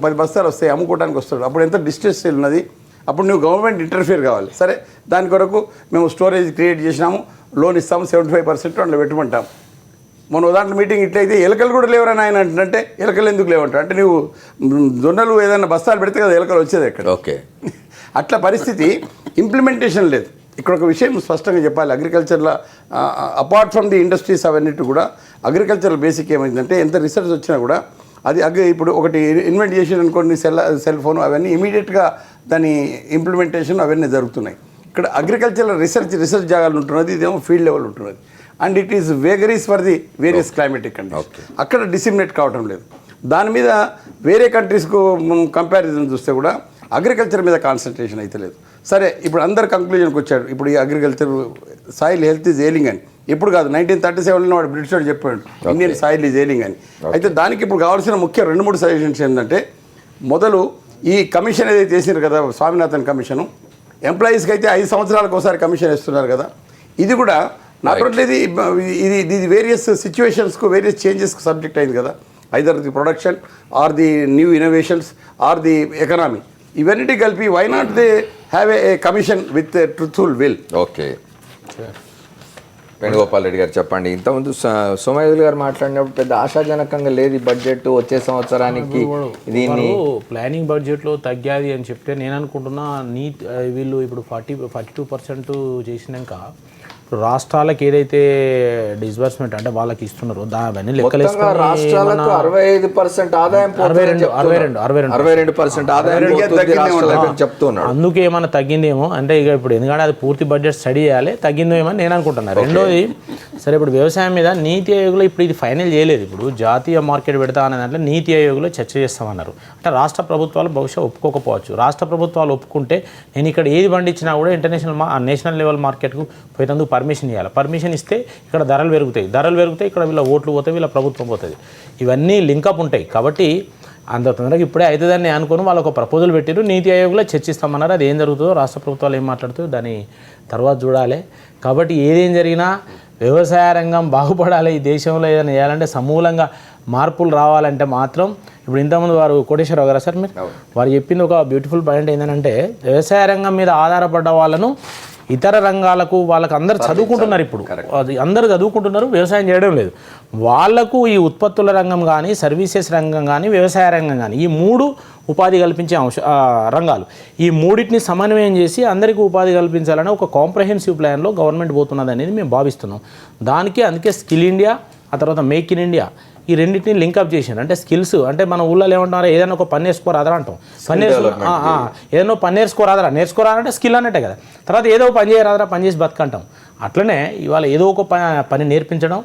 10 బస్తాలు వస్తాయి, అమ్ముకోవడానికి వస్తాడు. అప్పుడు ఎంత డిస్ట్రెస్ సేల్ ఉన్నది. అప్పుడు నువ్వు గవర్నమెంట్ ఇంటర్ఫియర్ కావాలి. సరే, దాని కొరకు మేము స్టోరేజ్ క్రియేట్ చేసినాము, లోన్ ఇస్తాము, 75% అందులో పెట్టుకుంటాం. మొన్న దాంట్లో మీటింగ్ ఇట్లయితే ఎలకలు కూడా లేవరని ఆయన అంటే, ఎలకలు ఎందుకు లేవంటారు అంటే, నువ్వు జొన్నలు ఏదైనా బస్తాలు పెడితే కదా ఎలకలు వచ్చేది ఎక్కడ. ఓకే, అట్లా పరిస్థితి. ఇంప్లిమెంటేషన్ లేదు. ఇక్కడ ఒక విషయం స్పష్టంగా చెప్పాలి, అగ్రికల్చర్లో అపార్ట్ ఫ్రమ్ ది ఇండస్ట్రీస్ అవన్నిటి కూడా అగ్రికల్చరల్ బేసిక్ ఏమైందంటే, ఎంత రీసెర్చ్ వచ్చినా కూడా అది ఇప్పుడు ఒకటి ఇన్వెంట్ చేసి అనుకోండి, సెల్ ఫోన్ అవన్నీ ఇమీడియట్గా దాని ఇంప్లిమెంటేషన్ అవన్నీ జరుగుతున్నాయి. ఇక్కడ అగ్రికల్చరల్ రీసెర్చ్ జాగాలు ఉంటున్నది, ఇదేమో ఫీల్డ్ లెవెల్ ఉంటున్నది. And it is వేగరీస్ for the various climatic conditions. అక్కడ డిసిమినేట్ కావటం లేదు. దాని మీద వేరే కంట్రీస్కు కంపారిజన్ చూస్తే కూడా అగ్రికల్చర్ మీద కాన్సన్ట్రేషన్ అయితే లేదు. సరే, ఇప్పుడు అందరు కంక్లూజన్కి వచ్చాడు. ఇప్పుడు ఈ agriculture soil health is ailing అని. ఇప్పుడు కాదు, 1937లో వాడు బ్రిటిష్ వాడు చెప్పాడు ఇండియన్ సాయిల్ ఈజ్ ఏలింగ్ అని. అయితే దానికి ఇప్పుడు కావాల్సిన ముఖ్య 2-3 సజెషన్స్ ఏంటంటే, మొదలు ఈ కమిషన్ ఏదైతే చేసినారు కదా, స్వామినాథన్ కమిషను, ఎంప్లాయీస్కి అయితే 5 సంవత్సరాలకు ఒకసారి కమిషన్ ఇస్తున్నారు కదా. ఇది కూడా నాట్ ఓన్లీ ఇది వేరియస్ సిచ్యువేషన్స్కు, వేరియస్ చేంజెస్కు సబ్జెక్ట్ అయింది కదా. Either the production or the new innovations or the economy, ఇవన్నిటి కలిపి why not they have a commission with truthful will. Okay, Venugopal Reddy గారు చెప్పండి. ఇంతకుముందు సోమయాజులు గారు మాట్లాడినప్పుడు పెద్ద ఆశాజనకంగా లేదు ఈ బడ్జెట్ వచ్చే సంవత్సరానికి దీన్ని ప్లానింగ్ బడ్జెట్లో తగ్గాది అని చెప్తే నేను అనుకుంటున్నా వీళ్ళు ఇప్పుడు 42% చేసినాక ఇప్పుడు రాష్ట్రాలకు ఏదైతే డిస్బర్స్మెంట్ అంటే వాళ్ళకి ఇస్తున్నారో అవన్నీ లెక్కలేసుకొని రాష్ట్రాలకు 65% ఆదాయం 62% ఆదాయం చెప్తున్నారు. అందుకే ఏమన్నా తగ్గిందేమో అంటే ఇక ఇప్పుడు ఎందుకంటే అది పూర్తి బడ్జెట్ స్టడీ చేయాలి, తగ్గిందేమో నేను అనుకుంటున్నాను. రెండోది సరే ఇప్పుడు వ్యవసాయం మీద నీతి ఆయోగ్లో ఇప్పుడు ఇది ఫైనల్ చేయలేదు, ఇప్పుడు జాతీయ మార్కెట్ పెడతా అనే దాంట్లో నీతి ఆయోగ్లో చర్చ చేస్తామన్నారు. అంటే రాష్ట్ర ప్రభుత్వాలు బహుశా ఒప్పుకోకపోవచ్చు. రాష్ట్ర ప్రభుత్వాలు ఒప్పుకుంటే నేను ఇక్కడ ఏది పండించినా కూడా నేషనల్ లెవెల్ మార్కెట్కు పోయేందుకు పర్మిషన్ ఇవ్వాలి. పర్మిషన్ ఇస్తే ఇక్కడ ధరలు పెరుగుతాయి ఇక్కడ వీళ్ళ ఓట్లు పోతాయి, వీళ్ళ ప్రభుత్వం పోతుంది. ఇవన్నీ లింకప్ ఉంటాయి. కాబట్టి అంత తొందరగా ఇప్పుడే అవుతుందని అనుకుని వాళ్ళు ఒక ప్రపోజల్ పెట్టారు, నీతి ఆయోగ్లో చర్చిస్తామన్నారు. అది ఏం జరుగుతుందో రాష్ట్ర ప్రభుత్వాలు ఏం మాట్లాడుతుందో దాని తర్వాత చూడాలి. కాబట్టి ఏదేం జరిగినా వ్యవసాయ రంగం బాగుపడాలి, ఈ దేశంలో ఏదైనా చేయాలంటే సమూలంగా మార్పులు రావాలంటే మాత్రం ఇప్పుడు ఇంతకుముందు వారు కోటేశ్వరరావు గారు సార్ మీరు వారు చెప్పింది ఒక బ్యూటిఫుల్ పాయింట్ ఏంటంటే వ్యవసాయ రంగం మీద ఆధారపడ్డ వాళ్ళను ఇతర రంగాలకు వాళ్ళకి అందరు చదువుకుంటున్నారు, ఇప్పుడు అందరూ చదువుకుంటున్నారు, వ్యవసాయం చేయడం లేదు. వాళ్లకు ఈ ఉత్పత్తుల రంగం కానీ సర్వీసెస్ రంగం కానీ వ్యవసాయ రంగం కానీ ఈ 3 ఉపాధి కల్పించే రంగాలు, ఈ మూడింటిని సమన్వయం చేసి అందరికీ ఉపాధి కల్పించాలని ఒక కాంప్రహెన్సివ్ ప్లాన్లో గవర్నమెంట్ పోతున్నది అనేది మేము భావిస్తున్నాం. అందుకే స్కిల్ ఇండియా ఆ తర్వాత మేక్ ఇన్ ఇండియా ఈ రెండింటిని లింకప్ చేసిండు. అంటే స్కిల్స్ అంటే మన ఊళ్ళో ఏమంటారు, ఏదైనా ఒక పని నేర్చుకోరాదరా అంటాం, ఏదైనా పని నేర్చుకోరాదంటే స్కిల్ అన్నట్టే కదా. తర్వాత ఏదో పని చేయరాదరా, పని చేసి బతకంటాం. అట్లనే ఇవాళ ఏదో ఒక పని నేర్పించడం,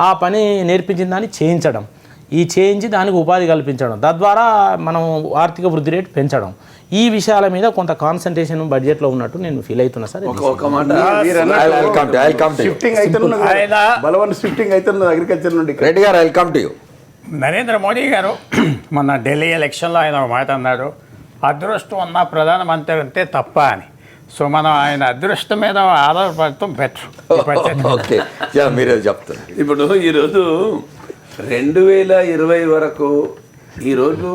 ఆ పని నేర్పించిన దాన్ని చేయించడం, చేయించి దానికి ఉపాధి కల్పించడం, తద్వారా మనం ఆర్థిక వృద్ధి రేటు పెంచడం, ఈ విషయాల మీద కొంత కాన్సన్ట్రేషన్ బడ్జెట్లో ఉన్నట్టు నేను ఫీల్ అవుతున్నా సార్. అగ్రికల్చర్ నుండి రెడ్డి గారు welcome to you. Narendra Modi గారు మొన్న ఢిల్లీ ఎలక్షన్లో ఆయన ఒక మాట అన్నాడు, అదృష్టం ఉన్న ప్రధానమంత్రి అంటే తప్ప అని. సో మనం ఆయన అదృష్టం మీద ఆధారపడటం బెటర్. ఓకే, మీరే చెప్తారు. ఇప్పుడు ఈరోజు 2020 వరకు ఈరోజు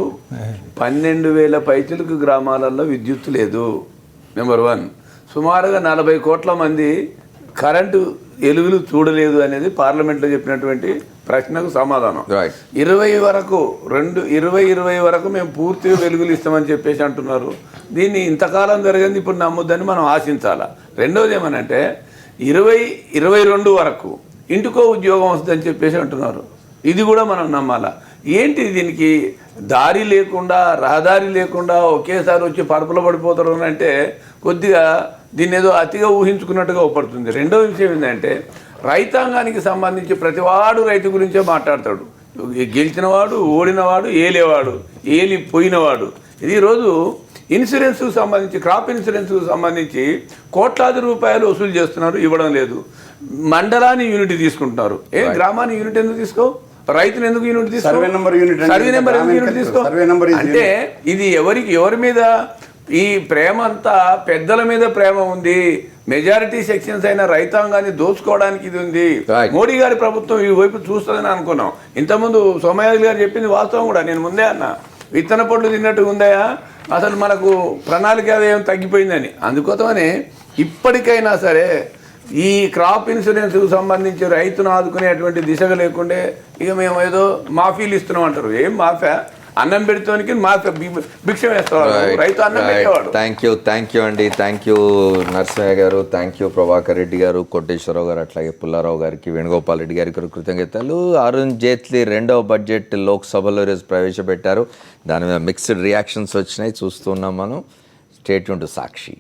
12,000 పైచిలకు గ్రామాలలో విద్యుత్ లేదు. నెంబర్ 1. సుమారుగా 40 కోట్ల మంది కరెంటు ఎలుగులు చూడలేదు అనేది పార్లమెంట్లో చెప్పినటువంటి ప్రశ్నకు సమాధానం. 2020 వరకు మేము పూర్తిగా వెలుగులు ఇస్తామని చెప్పేసి అంటున్నారు. దీన్ని ఇంతకాలం జరిగింది ఇప్పుడు నమ్మొద్దని మనం ఆశించాలా. రెండోది ఏమనంటే 2022 వరకు ఇంటికో ఉద్యోగం వస్తుందని చెప్పేసి అంటున్నారు. ఇది కూడా మనం నమ్మాలా. ఏంటి దీనికి దారి లేకుండా రహదారి లేకుండా ఒకేసారి వచ్చి పరుపులో పడిపోతారు అంటే కొద్దిగా దీన్ని ఏదో అతిగా ఊహించుకున్నట్టుగా అవపడుతుంది. రెండో విషయం ఏంటంటే రైతాంగానికి సంబంధించి ప్రతివాడు రైతు గురించే మాట్లాడతాడు. గెలిచినవాడు, ఓడినవాడు, ఏలేవాడు, పోయినవాడు. ఇది ఈరోజు ఇన్సూరెన్స్కు సంబంధించి క్రాప్ ఇన్సూరెన్స్కు సంబంధించి కోట్లాది రూపాయలు వసూలు చేస్తున్నారు, ఇవ్వడం లేదు. మండలాన్ని యూనిట్ తీసుకుంటున్నారు, గ్రామాన్ని యూనిట్ ఎందుకు తీసుకో, రైతులు ఎందుకు యూనిట్ తీసుకో, సర్వే నెంబర్ ఎందుకు యూనిట్ తీసుకో. అంటే ఇది ఎవరి మీద ఈ ప్రేమ అంతా పెద్దల మీద ప్రేమ ఉంది. మెజారిటీ సెక్షన్స్ అయిన రైతాంగాన్ని దోచుకోవడానికి ఇది ఉంది. మోడీ గారి ప్రభుత్వం ఈ వైపు చూస్తుందని అనుకున్నాం. ఇంతకుముందు సోమయాజులు గారు చెప్పింది వాస్తవం కూడా. నేను ముందే అన్నా, విత్తన పొడ్లు తిన్నట్టు ఉందయా, అసలు మనకు ప్రణాళిక వ్యయం తగ్గిపోయిందని. అందుకోసమని ఇప్పటికైనా సరే ఈ క్రాప్ ఇన్సూరెన్స్కు సంబంధించి రైతును ఆదుకునేటువంటి దిశగా లేకుండే ఇక మేము ఏదో మాఫీలు ఇస్తున్నాం అంటారు. ఏం మాఫియా? అన్నం పెడితోనికి మాఫియా భిక్ష వేస్తాడు రైతు, అన్నం పెట్టేవాడు. థ్యాంక్ యూ అండి. థ్యాంక్ యూ నరసింహయ్య గారు, థ్యాంక్ యూ ప్రభాకర్ రెడ్డి గారు, కోటేశ్వరరావు గారు, అట్లాగే పుల్లారావు గారికి, వేణుగోపాల్ రెడ్డి గారికి కృతజ్ఞతలు. అరుణ్ జైట్లీ 2వ బడ్జెట్ లోక్సభలో ఈరోజు ప్రవేశపెట్టారు. దాని మీద మిక్స్డ్ రియాక్షన్స్ వచ్చినాయి, చూస్తున్నాం మనం. Stay tune to Sakshi.